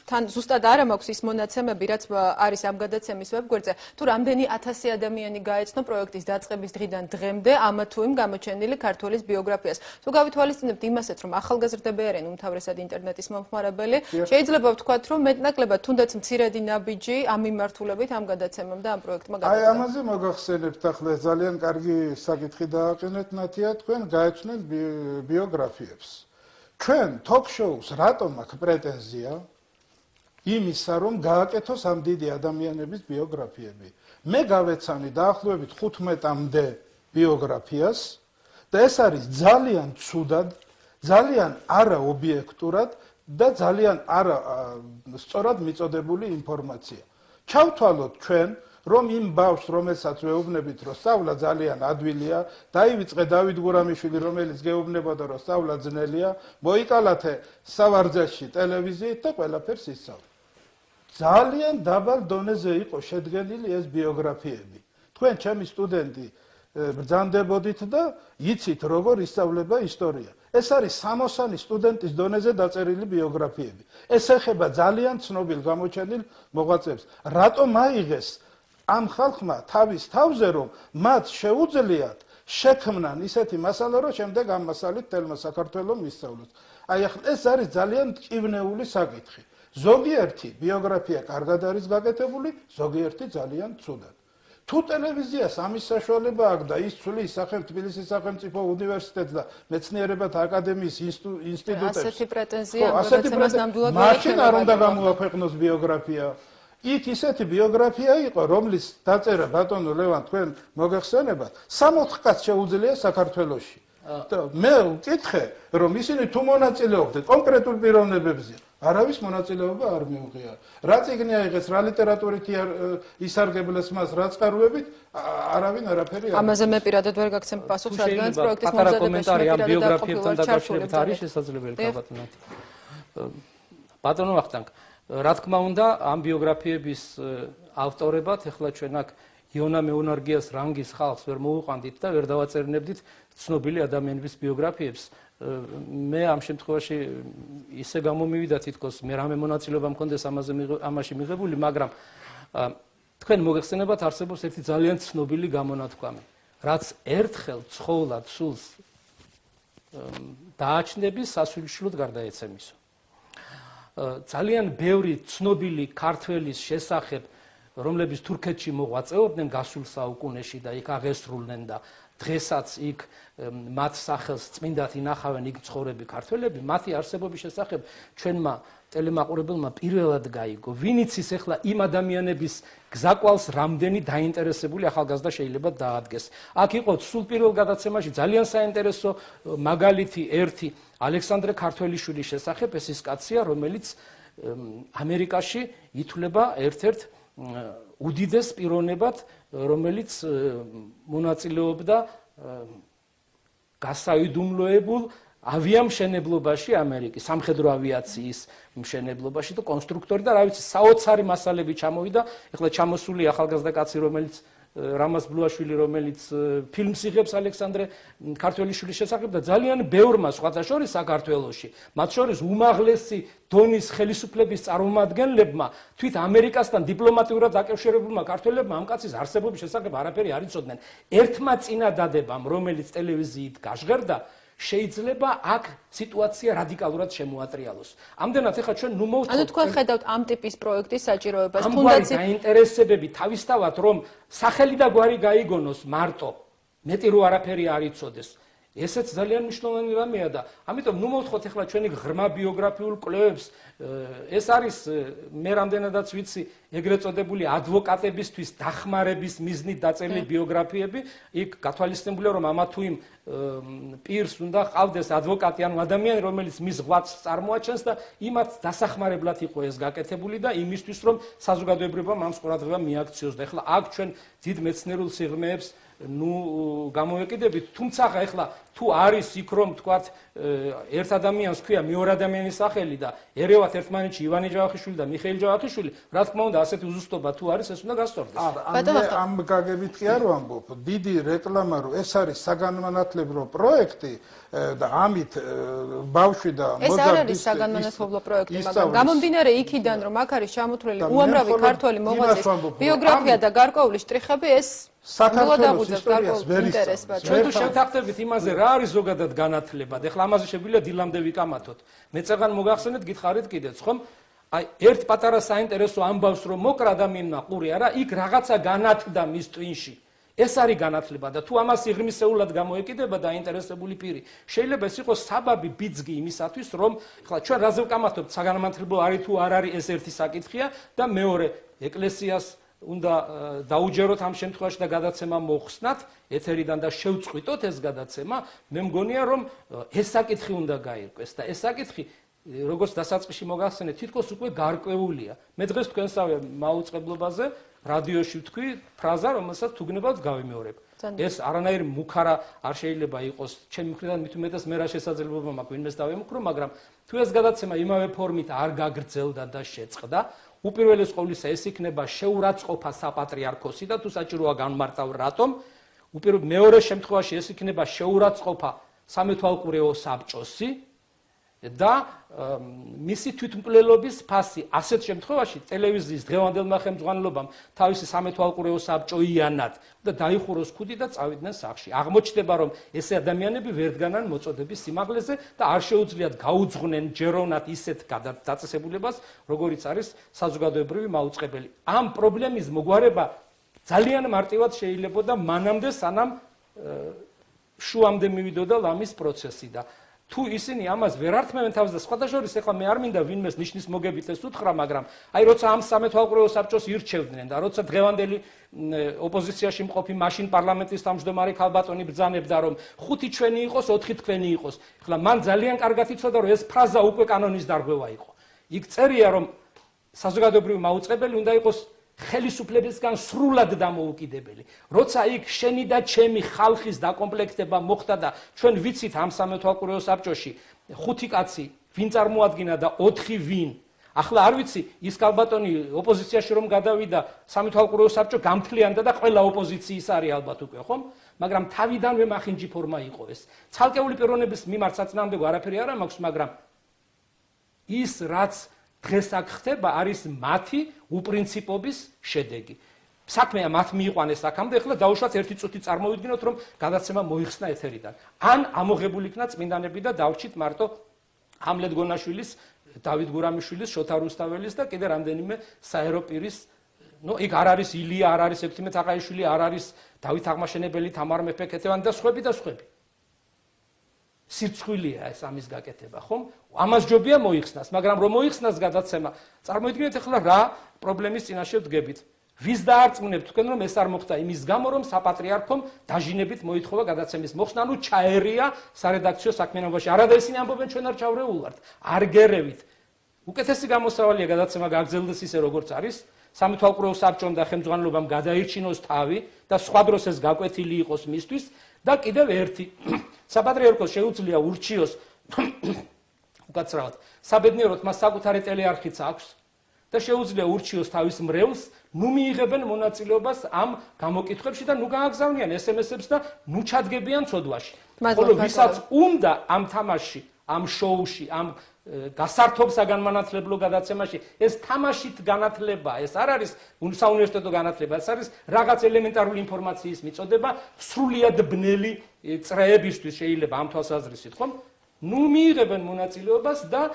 თან ზუსტად არ მაქვს ის მონაცემები, რაც არის ამ გადაცემის ვებგვერდზე, თუ რამდენი 1000 ადამიანი გაეცნო პროექტის დაწყების დღიდან დღემდე ამა თუ იმ გამოჩენილი ქართველის ბიოგრაფიას. თუ გავითვალისწინებთ იმასაც, რომ ახალგაზრდები არიან უმთავრესად ინტერნეტის მომხმარებელი, შეიძლება ვთქვათ, რომ მეტნაკლებად თუნდაც მცირედი ნაბიჯი ამ მიმართულებით ამ გადაცემამ და ამ პროექტმა გადაწყვეტა. აი ამაზე მოგახსენებთ ახლა ძალიან კარგი საკითხი დააყენეთ ნათია, თქვენ გაეცნეთ ბიოგრაფიებს. ჩვენ ток-შოუს რატომ აქვს პრეტენზია? იმისა რომ გააკეთოს ამ დიდი ადამიანების ბიოგრაფიები. მე გავეცანი დაახლოებით 15-მდე ბიოგრაფიას და ეს არის ძალიან ცუდად, ძალიან არაობიექტურად და ძალიან არა სწორად მიწოდებული ინფორმაცია. ჩავთვალოთ ჩვენ რომ იმ ბავშვს რომელსაც ვეუბნებით რომ სწავლა ძალიან ადვილია, დაივიწყე დავით გურამიშვილი რომელიც გეუბნებოდა რომ სწავლა ძნელია, მოიკალათე სავარძელში ტელევიზიით და ყველაფერს ისწავლე. ძალიან დაბალ დონეზე იყო შედგენილი ეს ბიოგრაფიები. თქვენ ჩემი სტუდენტი ბრძანდებოდით და იცით როგორ ისწავლება ისტორია. ეს არის 60 სტუდენტის დონეზე დაწერილი ბიოგრაფიები. ეს ეხება ძალიან ცნობილ გამოჩენილ მოღვაწეებს. რატომ აიღეს ამ ხალხმა თავის თავზე რომ მათ შეუძლიათ შექმნან ისეთი მასალა რომ შემდეგ ამ მასალით თელმა საქართველოს მისწავლოს. აი ახლა ეს არის ძალიან მტკივნეული საკითხი. ზოგიერთი ბიოგრაფია კარგად არის გაკეთებული, ზოგიერთი ძალიან ცუდად. თუ ტელევიზიას ამის საშუალება აქვს და ის ცვლის თბილისის სახელმწიფო უნივერსიტეტს და მეცნიერებათა აკადემიის ინსტიტუტებს, ასეთი პრეტენზია გადაცემას ნამდვილად მაშინ არ უნდა გამოაქვეყნოს ბიოგრაფია. იქ ისეთი ბიოგრაფია იყო, რომლის დაწერა ბატონო ლევან თქვენ მოგეხსენებათ, 60 კაცს შეუძლია საქართველოში. მე ვკითხე, რომ ისინი თუ მონაწილეობდნენ კონკრეტულ პიროვნებებზე, არავის მონაწილეობა არ მიუღია. რა წიგნი აიღეს, რა ლიტერატურით ისარგებლეს მას, რა წყაროებით, არავინ არაფერი არ. ამაზე მე პირადად ვერ გაგცემ პასუხს, რადგანაც პროექტის მომზადებას კომენტარი ამ ბიოგრაფიებთან დაკავშირებით არის შესაძლებელი თავბატონად. ბატონო ვახტანგ, რა თქმა უნდა, ამ ბიოგრაფიების ავტორებად ეხლა ჩვენ აქ იონა მეუნარგიას რანგის ხალხს ვერ მოუყვანდით და ვერ დავაწერნებდით ცნობილი ადამიანების ბიოგრაფიებს. მე ამ შემთხვევაში ისე გამომივიდა თითქოს მე რამე მონაწილეობა მქონდეს ამაში მიღებული, მაგრამ თქვენ მოგეხსენებათ არსებობს ერთი ძალიან ცნობილი გამონათქვამი, რაც ერთხელ ცხოვლად სულს დააჩნდების სასულიშლოდ გარდაეცემისო. ძალიან ბევრი ცნობილი ქართველის შესახებ რომლებიც თურქეთში მოღვაწეობდნენ გასულ საუკუნეში და იქ აღესრულნენ და დღესაც იქ მათ სახელს წმინდად ინახავენ იქ მცხოვრები ქართველები, მათი არსებობის შესახებ ჩვენმა ტელემაყურებელმა პირველად გაიგო. ვინიც ის ახლა იმ ადამიანების გზაკვალს რამდენი დაინტერესებული ახალგაზრდა შეიძლება დაადგეს. აქ იყო სულ პირველ გადაცემაში ძალიან საინტერესო მაგალითი ერთი ალექსანდრე ქართველიშვილის შესახებ, ეს ის კაცია, რომელიც ამერიკაში ითვლება ერთ-ერთ უდიდეს პიროვნებად, რომელიც მონაწილეობდა გასაიდუმლოებულ ავიამშენებლობაში ამერიკის სამხედრო ავიაციის მშენებლობაში და კონსტრუქტორი და რა ვიცი საოცარი მასალები ჩამოვიდა. ეხლა ჩამოსული ახალგაზრდა კაცი, რომელიც რამაზ ბლუაშვილი, რომელიც ფილმს იღებს ალექსანდრე ქართველიშვილის შესახებ და ძალიან ბევრმა სხვათა შორის საქართველოში, მათ შორის უმაღლესი დონის ხელისუფლების წარმომადგენლებმა, თვით ამერიკასთან დიპლომატიურად დაკავშირებულმა ქართველებმა ამ კაცის არსებობის შესახებ არაფერი არ იცოდნენ. ერთმა წინადადებამ, რომელიც ტელევიზიით გაჟღერდა, შეიძლება აქ სიტუაცია რადიკალურად შემოატრიალოს. ამდენად ახლა ჩვენ ნუ მოვთხოვთ. ანუ თქვენ ხედავთ ამ ტიპის პროექტის საჭიროებას, თუნდაც დაინტერესებები თავისთავად რომ სახელი და გვარი გაიგონოს მარტო, მეტი რო არაფერი არ იცოდეს. ესეც ძალიან მნიშვნელოვანი რამეა და ამიტომ ნუ მოვთხოვთ ახლა ჩვენი ღრმა ბიოგრაფიულ კვლევებს. ეს არის მე რამდენადაც ვიცი ეგრეთ წოდებული ადვოკატებისთვის დახმარების მიზნით დაწერილი ბიოგრაფიები. იქ გათვალისწინებულია რომ ამა თუ იმ პირს უნდა ყავდეს ადვოკატი ანუ ადამიანი, რომელიც მის ღვაწლს წარმოაჩენს და იმათ დასახმარებლად იყო ეს გაკეთებული და იმისთვის რომ საზოგადოებრივმა ამ ყურადღება მიაქციოს. და ახლა აქ ჩვენ დიდ მეცნიერულ სიღრმეებს გამოვეკიდებით, თუმცა ახლა თუ არის იქ რომ თქვათ ერთ ადამიანს ქვია მეორე ადამიანის სახელი და ერევათ ერთმანეთში ივანე ჯავახიშვილი და მიხეილ ჯავახიშვილი, რა თქმა უნდა ასეთი უზუსტობა თუ არის, ეს უნდა გასწორდეს. ამ გაგებით კი არ ვამბობ, დიდი რეკლამა რომ ეს არის საგანმანათლებლო პროექტი და ამით ბავშვი და ეს არ არის საგანმანათლებლო პროექტი, მაგრამ გამომდინარე იქიდან რომ აქ არის ჩამოთვლილი უამრავი ქართველი მოღვაწის ბიოგრაფია და გარკვეული შტრიხები, ეს საქართველოს ისტორიას ვერ ინტერესება. ჩვენ თუ შევთანხმდებით იმაზე რა არის ზოგადად განათლება, და ახლა ამაზე შეგვიძლია დილამდე ვიკამათოთ. მე წეგან მოგახსენეთ, გითხარით კიდეც, ხომ? აი, ერთ პატარა საინტერესო ამბავს რომ მოკრა ადამიანმა ყური არა, იქ რაღაცა განათდა მის ტვინში. ეს არის განათლება და თუ ამას იღრმისეულად გამოეკიდება დაინტერესებული პირი, შეიძლება ეს იყოს საბაბი ბიძგი იმისათვის, რომ ახლა ჩვენ რაზე ვკამათობთ, საგანმანათლებლო არის თუ არ არის, ეს ერთი საკითხია და მეორე ეკლესიას უნდა დაუჯეროთ ამ შემთხვევაში და გადაცემა მოხსნათ ეთერიდან და შევწყვიტოთ ეს გადაცემა. მე მგონია რომ ეს საკითხი უნდა გაირკვეს და ეს საკითხი როგორც დასაწყისში მოგახსენეთ, თითქოს უკვე გარკვეულია. მე დღეს თქვენსავე მაუწყებლობაზე რადიოში ვთქვი ფრაზა, რომელსაც თუ გნებავთ გავიმეორებ. ეს არანაირი მუქარა არ შეიძლება იყოს ჩემი მხრიდან, მით უმეტეს მე რა შესაძლებლობა მაქვს ვინმეს დავემუქრო, მაგრამ თუ ეს გადაცემა იმავე ფორმით არ გაგრძელდა და შეწყდა, უპირველეს ყოვლისა ეს იქნება შეურაცხყოფა საპატრიარქოსი და თუ საჭიროა განმარტავ რატომ, მეორე შემთხვევაში ეს იქნება შეურაცხყოფა სამეთვალყურეო საბჭოსი და მისი თვითმკვლელობის ფასი. ასეთ შემთხვევაში ტელევიზიის დღევანდელმა ხელმძღვანელობამ თავისი სამეთვალყურეო საბჭოიანად და დაიხუროს ქუდი და წავიდნენ სახლში. აღმოჩნდება რომ ესე ადამიანები ვერ დგანან მოწოდების სიმაღლეზე და არ შეუძლიათ გაუძღნენ ჯეროვნად ისეთ დაწესებულებას, როგორიც არის საზოგადოებრივი მაუწყებელი. ამ პრობლემის მოგვარება ძალიან მარტივად შეიძლებოდა მანამდე, სანამ შუამდე მივიდოდა ლამის პროცესი და თუ ისინი ამას ვერ ართმევენ თავს და სხვათა შორის ახლა მე არ მინდა ვინმეს ნიშნის მოგებით ეს უთხრა, მაგრამ აი როცა ამ სამეთვალყურეო საბჭოს ირჩევდნენ და როცა დღევანდელი ოპოზიციაში მყოფი მაშინ პარლამენტის თავმჯდომარე ქალბატონი ბრძანებდა რომ 5 ჩვენი იყოს, 4 თქვენი იყოს. ახლა მან ძალიან კარგად იცოდა რომ ეს ფრაზა უკვე კანონის დარღვევა იყო. იქ წერია რომ საზოგადოებრივი მაუწყებელი უნდა იყოს ხელისუფლებისგან სრულად დამოუკიდებელი. როცა იქ შენი და ჩემი ხალხის დაკომპლექტება მოხდა და ჩვენ ვიცით ამ სამეთვალყურეო საბჭოში 5 კაცი ვინ წარმოადგინა და 4 ვინ. ახლა არ ვიცი ის ქალბატონი ოპოზიციაში რომ გადავიდა სამეთვალყურეო საბჭო გამთლიანდა და ყველა ოპოზიციის არის ალბათ უკვე, ხომ? მაგრამ თავიდანვე მახინჯი ფორმა იყო ეს. ცალკეული პიროვნების მიმართ საწინააღმდეგო არაფერი არ მაქვს, მაგრამ ის რაც დღეს აქ ხდება არის მათი უპრინციპობის შედეგი. საქმეა მათ მიიყვანეს აქამდე, ახლა დაუშვათ ერთი წუთი წარმოვიდგინოთ რომ გადაცემა მოიხსნა ეთერიდან. ან ამოღებული იქნა წმინდანები და დავრჩით მარტო ჰამლეტ გონაშვილის, დავით გურამიშვილის, შოთა რუსთაველის და კიდე რამდენიმე საერო პირის ნუ იქ არ არის ილია, არ არის ექვთიმე თაყაიშვილი, არ არის დავით აღმაშენებელი, თამარ მეფე ქეთევანი და სხვები. სირცხვილია ეს ამის გაკეთება, ხომ? ამას ჯობია მოიხსნას, მაგრამ რომ მოიხსნას გადაცემა, წარმოიდგინეთ ახლა რა პრობლემის წინაშე ვდგებით. ვის დაარწმუნებთ თქვენ რომ ეს არ მოხდა იმის გამო რომ საპატრიარქომ დაჟინებით მოითხოვა გადაცემის მოხსნა, ანუ ჩაერია სარედაქციო საქმიანობაში. არადა ისინი ამბობენ ჩვენ არ ჩავრეულ ვართ, არ გერევით. უკეთესი გამოსავალია გადაცემა გაგრძელდეს ისე როგორც არის. სამეთვალყურეო საბჭომ და ხელმძღვანელობამ გადაირჩინოს თავი და სხვა დროს ეს გაკვეთილი იყოს მისთვის და კიდევ ერთი საპატრიარქოს შეუძლია ურჩიოს უკაცრავად საბედნიეროდ მას საკუთარი ტელეარხიც აქვს და შეუძლია ურჩიოს თავის მრევლს ნუ მიიღებენ მონაწილეობას ამ გამოკითხვებში და ნუ გააგზავნიან SMS-ებს და ნუ ჩადგებიან ცოდვაში. ხოლო ვისაც უნდა ამ თამაშში, ამ შოუში, ამ გასართობ საგანმანათლებლო გადაცემაში ეს თამაშით განათლება, ეს არ არის საუნივერსიტეტო განათლება, ეს არის რაღაც ელემენტარული ინფორმაციის მიწოდება სრულიად ბნელი წრეებისთვის შეიძლება ამ თვალსაზრისით, ხომ? ნუ მიიღებენ მონაწილეობას და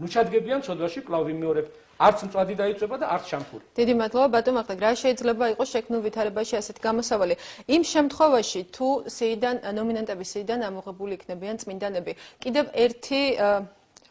ნუ ჩადგებიან ცოდვაში, კვლავ ვიმეორებ, არც მწვადი დაიწვება და არც შამფური. დიდი მადლობა ბატონო ახლა რა შეიძლება იყოს შექმნილ ვითარებაში ასეთი გამოსავალი. იმ შემთხვევაში თუ სეიდან ნომინანტების სეიდან ამოღებული იქნებიან წმინდანები, კიდევ ერთი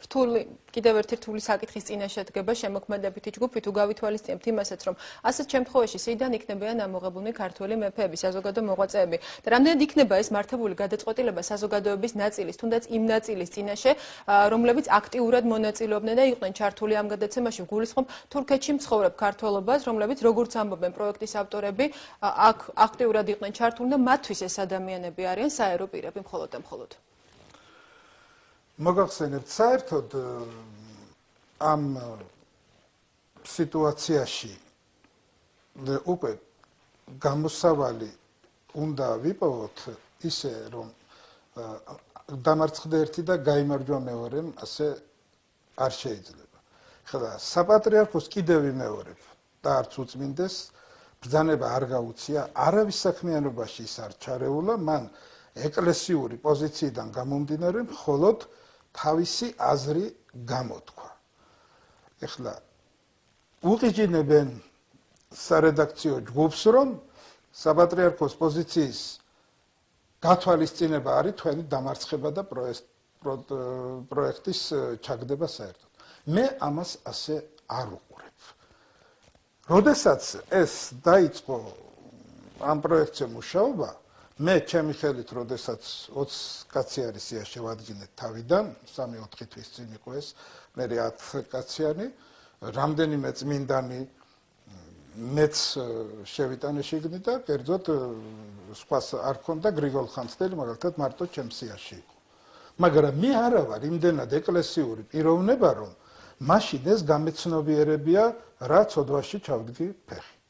რთული საკითხის წინაშე დგება შემოქმედებითი ჯგუფი თუ გავითვალისწინებთ იმასაც რომ ასეთ შემთხვევაში სეიდან იქნებიან ამოღებულნი ქართველი მეფეები, საზოგადო მოღვაწეები და რამდენად იქნება ეს მართებული გადაწყვეტილება საზოგადოების ნაწილის, თუნდაც იმ ნაწილის წინაშე, რომლებიც აქტიურად მონაწილეობდნენ და იყვნენ ჩართული ამ გადაცემაში. გულისხმობ თურქეთში მცხოვრებ ქართველობას, რომლებიც როგორც ამბობენ პროექტის ავტორები, აქ აქტიურად იყვნენ ჩართული და მათთვის ეს ადამიანები არიან საერო პირები მხოლოდ და მხოლოდ. მოგახსენებთ საერთოდ ამ სიტუაციაში უკვე გამოსავალი უნდა ვიპოვოთ ისე რომ დამარცხდა ერთი და გაიმარჯვა მეორემ ასე არ შეიძლება. ხლა საპატრიარქოს კიდევ ვიმეორებ და არც უწმინდეს ბრძანება არ გაუწია არავის საქმიანობაში ის არ ჩარეულა, მან ეკლესიური პოზიციიდან გამომდინარე მხოლოდ თავისი აზრი გამოთქვა. ეხლა უყიჯინებენ სარედაქციო ჯგუფს, რომ საპატრიარქოს პოზიციის გათვალისწინება არის თქვენი დამარცხება და პროექტის ჩაგდება საერთოდ. მე ამას ასე არ უყურებ. როდესაც ეს დაიწყო ამ პროექტზე მუშაობა, მე ჩემი ხელით, როდესაც 20 კაცი არის სია შევადგინეთ თავიდან, 3-4 თვის წინ იყო ეს, მე 10 კაციანი, რამდენიმე წმინდანი მეც შევიტანე შიგნით და კერძოდ სხვას არ ქონდა გრიგოლ ხანძთელი, მაგალითად მარტო ჩემს სიაში იყო. მაგრამ მე არა ვარ იმდენად ეკლესიური პიროვნება, რომ მაშინ ეს გამეცნობიერებია, რა ცოდვაში ჩავდგი ფეხი.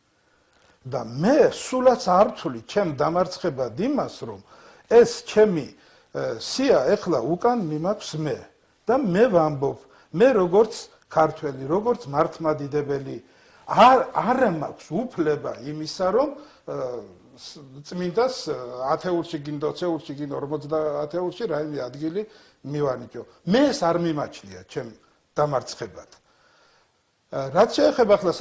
და მე სულაც არ ვთვლი ჩემ დამარცხებად იმას, რომ ეს ჩემი სია ეხლა უკან მიმაქვს მე და მე ვამბობ, მე როგორც ქართველი, როგორც მართლმადიდებელი არ მაქვს უფლება იმისა, რომ წმინდას ათეულში გინდ 20-ში გინდ 50 ათეულში რაიმე ადგილი მივანიჭო. მე ეს არ მიმაჩნია ჩემ დამარცხებად. რაც შეეხება ახლა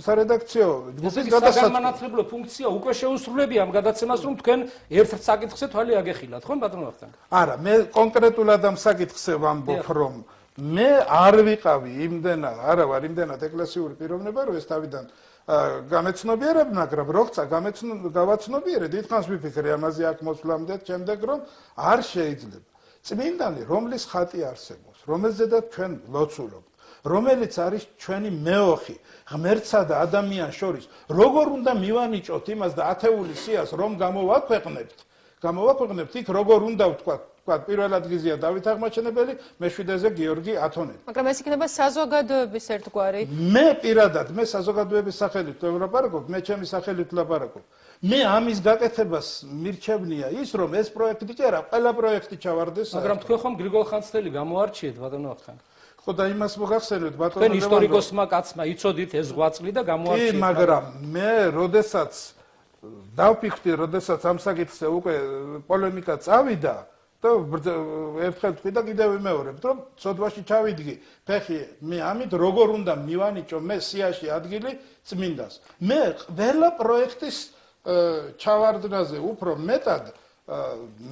სარედაქციო ჯგუფის გადასაგანმანათლებლო ფუნქცია უკვე შეუსრულებია ამ გადაცემას, რომ თქვენ ერთ საკითხზე თვალი აგეხილათ, ხო ბატონო ვახტანგ? არა, მე კონკრეტულად ამ საკითხზე ვამბობ, რომ მე არ ვიყავი იმდენად, არა ვარ იმდენად ეკლესიური პიროვნება, რომ ეს თავიდან გამეცნობიერებ, მაგრამ როცა გავაცნობიერე, დიდხანს ვიფიქრე ამაზე აქ მოსვლამდე, შემდეგ რომ არ შეიძლება. წმინდანი, რომლის ხატი არსებობს, რომელზედაც ჩვენ ლოცულობთ, რომელიც არის ჩვენი მეოხი, ღმერთსა და ადამიანს შორის, როგორ უნდა მივანიჭოთ იმას და ათეული სიას რომ გამოვაქვეყნებთ, იქ როგორ უნდა ვთქვათ, პირველ ადგილზეა დავით აღმაშენებელი, მეშვიდეზე გიორგი ათონელი. მაგრამ ეს იქნება საზოგადოების ერთგვარი. მე პირადად, მე საზოგადოების სახელით ვლაპარაკობ, მე ჩემი სახელით ვლაპარაკობ. მე ამის გაკეთებას მირჩევნია ის, რომ ეს პროექტი კი არა, ყველა პროექტი ჩავარდეს. მაგრამ თქვენ ხომ გრიგოლ ხანძთელი გამოარჩიეთ, ბატონო ვახტანგ? ხო და იმას მოგახსენებთ, ბატონო თქვენ ისტორიკოსმა კაცმა იცოდით ეს ღვაწლი და გამოარჩიეთ. კი, მაგრამ მე როდესაც დავფიქრდი, როდესაც ამ საკითხზე უკვე პოლემიკა წავიდა და ერთხელ თქვი და კიდევ ვიმეორებ, რომ ცოდვაში ჩავიდგი, ფეხი მე ამით როგორ უნდა მივანიჭო მე სიაში ადგილი წმინდას. მე ყველა პროექტის ჩავარდნაზე უფრო მეტად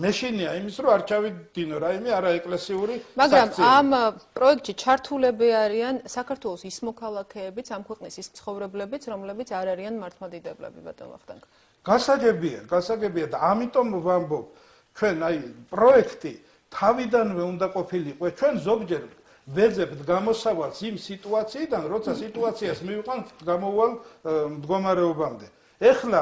მეშინია იმის, რომ არ ჩავიდინო რაიმე არაეკლესიური საქციელი. მაგრამ ამ პროექტში ჩართულები არიან საქართველოს ის მოქალაქეებიც, ამ ქვეყნის ის მცხოვრებლებიც, რომლებიც არ არიან მართლმადიდებლები, ბატონ ვახტანგ. გასაგებია და ამიტომ ვამბობ, ჩვენ აი პროექტი თავიდანვე უნდა ყოფილიყო. ჩვენ ზოგჯერ ვეძებთ გამოსავალს იმ სიტუაციიდან, როცა სიტუაციას მივიყვანთ გამოვალ მდგომარეობამდე. ეხლა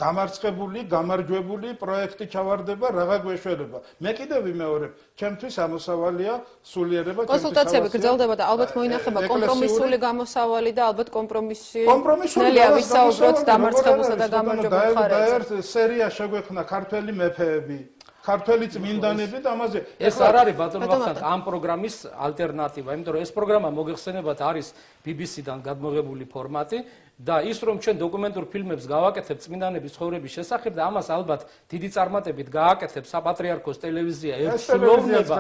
დამარცხებული, გამარჯვებული პროექტი ჩავარდება, რაღა გვეშველება. მე კიდევ ვიმეორებ, ჩემთვის ამოსავალია სულიერება, კონსულტაციები გრძელდება და ალბათ მოინახება კომპრომისული გამოსავალი და ალბათ კომპრომისი. კომპრომისული ვისაუბროთ დამარცხებულსა და გამარჯვებულ მხარეზე. და სერია შეგვექმნა ქართველი მეფეები. ქართველი წმინდანები და ამაზე ეს არ არის ბატონო ვახტანგ ამ პროგრამის ალტერნატივა, იმიტომ რომ ეს პროგრამა მოგეხსენებათ არის BBC-დან გადმოღებული ფორმატი და ის რომ ჩვენ დოკუმენტურ ფილმებს გავაკეთებთ წმინდანების ცხოვრების შესახებ და ამას ალბათ დიდი წარმატებით გააკეთებს საპატრიარქოს ტელევიზია ერთსულოვნება.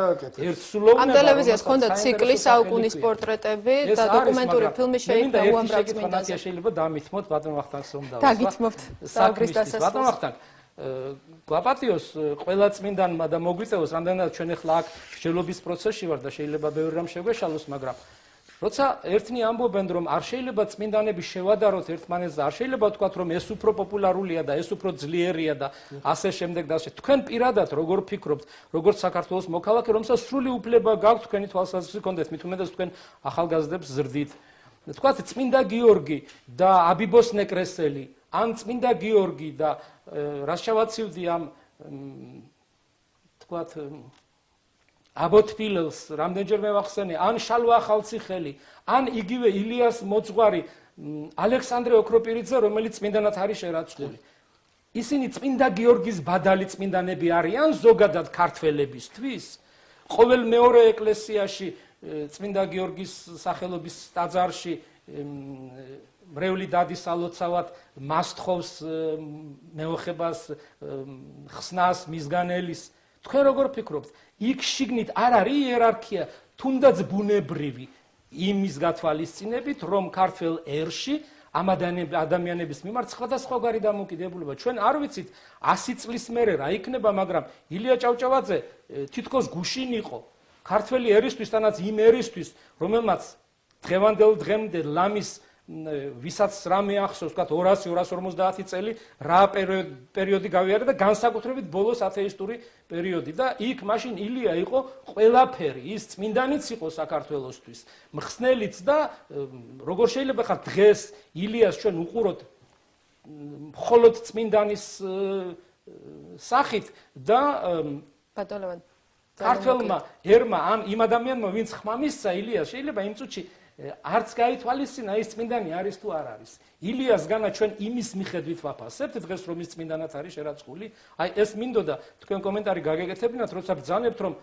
ამ ტელევიზიას ჰქონდა ციკლი საუკუნის პორტრეტები და დოკუმენტური ფილმი შეიქმნა უამრავ წმინდანზე. შეიძლება დამithმოთ ბატონ ვახტანგს რომ დავასვა. დაგითმობთ საუბრის დასასრულს. ბატონ ვახტანგ გვაპატიოს ყველა წმინდანმა და მოგვიწევოს რამდენად ჩვენ ახლა აქ მსჯელობის პროცესში ვარ და შეიძლება ბევრი რამ შეგვეშალოს, მაგრამ როცა ერთნი ამბობენ რომ არ შეიძლება წმინდანები შევადაროთ ერთმანეთს და არ შეიძლება ვთქვათ რომ ეს უფრო პოპულარულია და ეს უფრო ძლიერია და ასე შემდეგ და ასე თქვენ პირადად როგორ ფიქრობთ როგორც საქართველოს მოქალაქე რომელსაც სრული უფლება გაქვთ თქვენი თვალსაზრისით გქონდეთ მით უმეტეს თქვენ ახალგაზრდებს ზრდით თქვათ წმინდა გიორგი და აბიბოს ნეკრესელი ან წმინდა გიორგი და რას შევაცივდი ამ თქვათ აბოთფილელს რამდენჯერმე ვახსენე ან შალვა ახალციხელი ან იგივე ილიას მოძღვარი ალექსანდრე ოქროპირიძე რომელიც წმინდანად არის შერაცხული ისინი წმინდა გიორგის ბადალი წმინდანები არიან ზოგადად ქართველებისთვის ყოველ მეორე ეკლესიაში წმინდა გიორგის სახელობის ტაძარში მრევლი დადის ალოცავად მასთხოვს მეოხებას ხსნას მისგანელის თქვენ როგორ ფიქრობთ იქ შიგნით არ არის იერარქია თუნდაც ბუნებრივი იმის გათვალისწინებით რომ ქართველ ერში ამ ადამიანების მიმართ სხვადასხვაგვარი დამოკიდებულება ჩვენ არ ვიცით 100 წლის მერე რა იქნება მაგრამ ილია ჭავჭავაძე თითქოს გუშინ იყო ქართველი ერისთვის თანაც იმ ერისთვის რომელმაც დღევანდელ დღემდე ლამის ვისაც რამე ახსოვს ვთქვათ 200-250 წელი რა პერიოდი გავიარა და განსაკუთრებით ბოლოს ათეისტური პერიოდი და იქ მაშინ ილია იყო ყველაფერი ის წმინდანიც იყო საქართველოსთვის მხსნელიც და როგორ შეიძლება ხარ დღეს ილიას ჩვენ უყუროთ მხოლოდ წმინდანის სახით და ბატონო ქართველმა ერმა ან იმ ადამიანმა ვინც ხმამისცა ილიას შეიძლება იმ წუთში არც გაითვალისწინა ის წმინდანი არის თუ არ არის. ილიასგანა ჩვენ იმის მიხედვით ვაფასებთ დღეს რომ ის წმინდანად არის შერაცხული. აი ეს მინდოდა თქვენ კომენტარი გაგეკეთებინათ, როცა ბრძანებთ რომ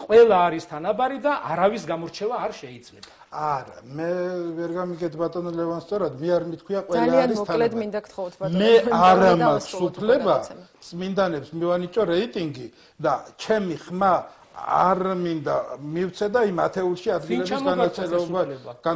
ყველა არის თანაბარი და არავის გამორჩევა არ შეიძლება. არა, მე ვერ გამიგეთ ბატონო ლევან სწორად, მე არ მithქვია ყველა არის ძალიან მოკლედ მინდა გთხოვოთ ბატონო. მე არ მაქვს უფლება წმინდანებს მივანიჭო რეიტინგი და ჩემი ხმა არ მინდა მივცე და იმ ათეულში ადგილების განაწილება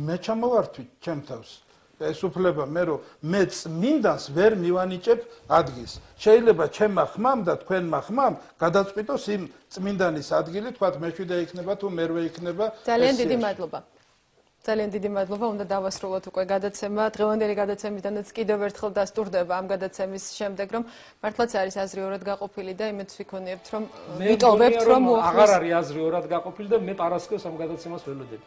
მე ჩამოვართვი ჩემ თავს ეს უფლება მე რომ მე წმინდანს ვერ მივანიჭებ ადგილს შეიძლება ჩემმა ხმამ და თქვენმა ხმამ გადაწყვიტოს იმ წმინდანის ადგილი თქვათ მეშვიდე იქნება თუ მერვე იქნება ძალიან დიდი მადლობა ძალიან დიდი მადლობა უნდა დავასრულოთ უკვე გადაცემა დღევანდელი გადაცემიდანაც კიდევ ერთხელ დასტურდება ამ გადაცემის შემდეგ რომ მართლაც არის აზრი ორად გაყოფილი და იმედს ვიქონიებთ რომ ვიტოვებთ რომ აღარ არის აზრი ორად გაყოფილი და მე პარასკევს ამ გადაცემას ველოდები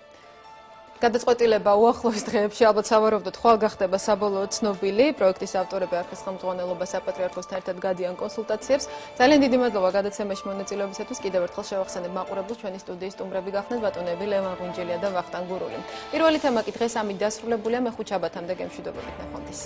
გადაწყვეტილება უახლოეს დღეებში ალბათ სავარაუდოდ ხვალ გახდება საბოლოო ცნობილი პროექტის ავტორები არქის ხელმძღვანელობა საპატრიარქოსთან ერთად გადიან კონსულტაციებს ძალიან დიდი მადლობა გადაცემაში მონაწილეობისათვის კიდევ ერთხელ შევახსენებ მაყურებელს ჩვენი სტუდიის სტუმრები გახდნენ ბატონები ლევან ღვინჯელია და ვახტანგ გურული პირველი თემა კი დღეს ამით დასრულებულია მე ხუჩაბათამდე გემშვიდობებით ნახვამდის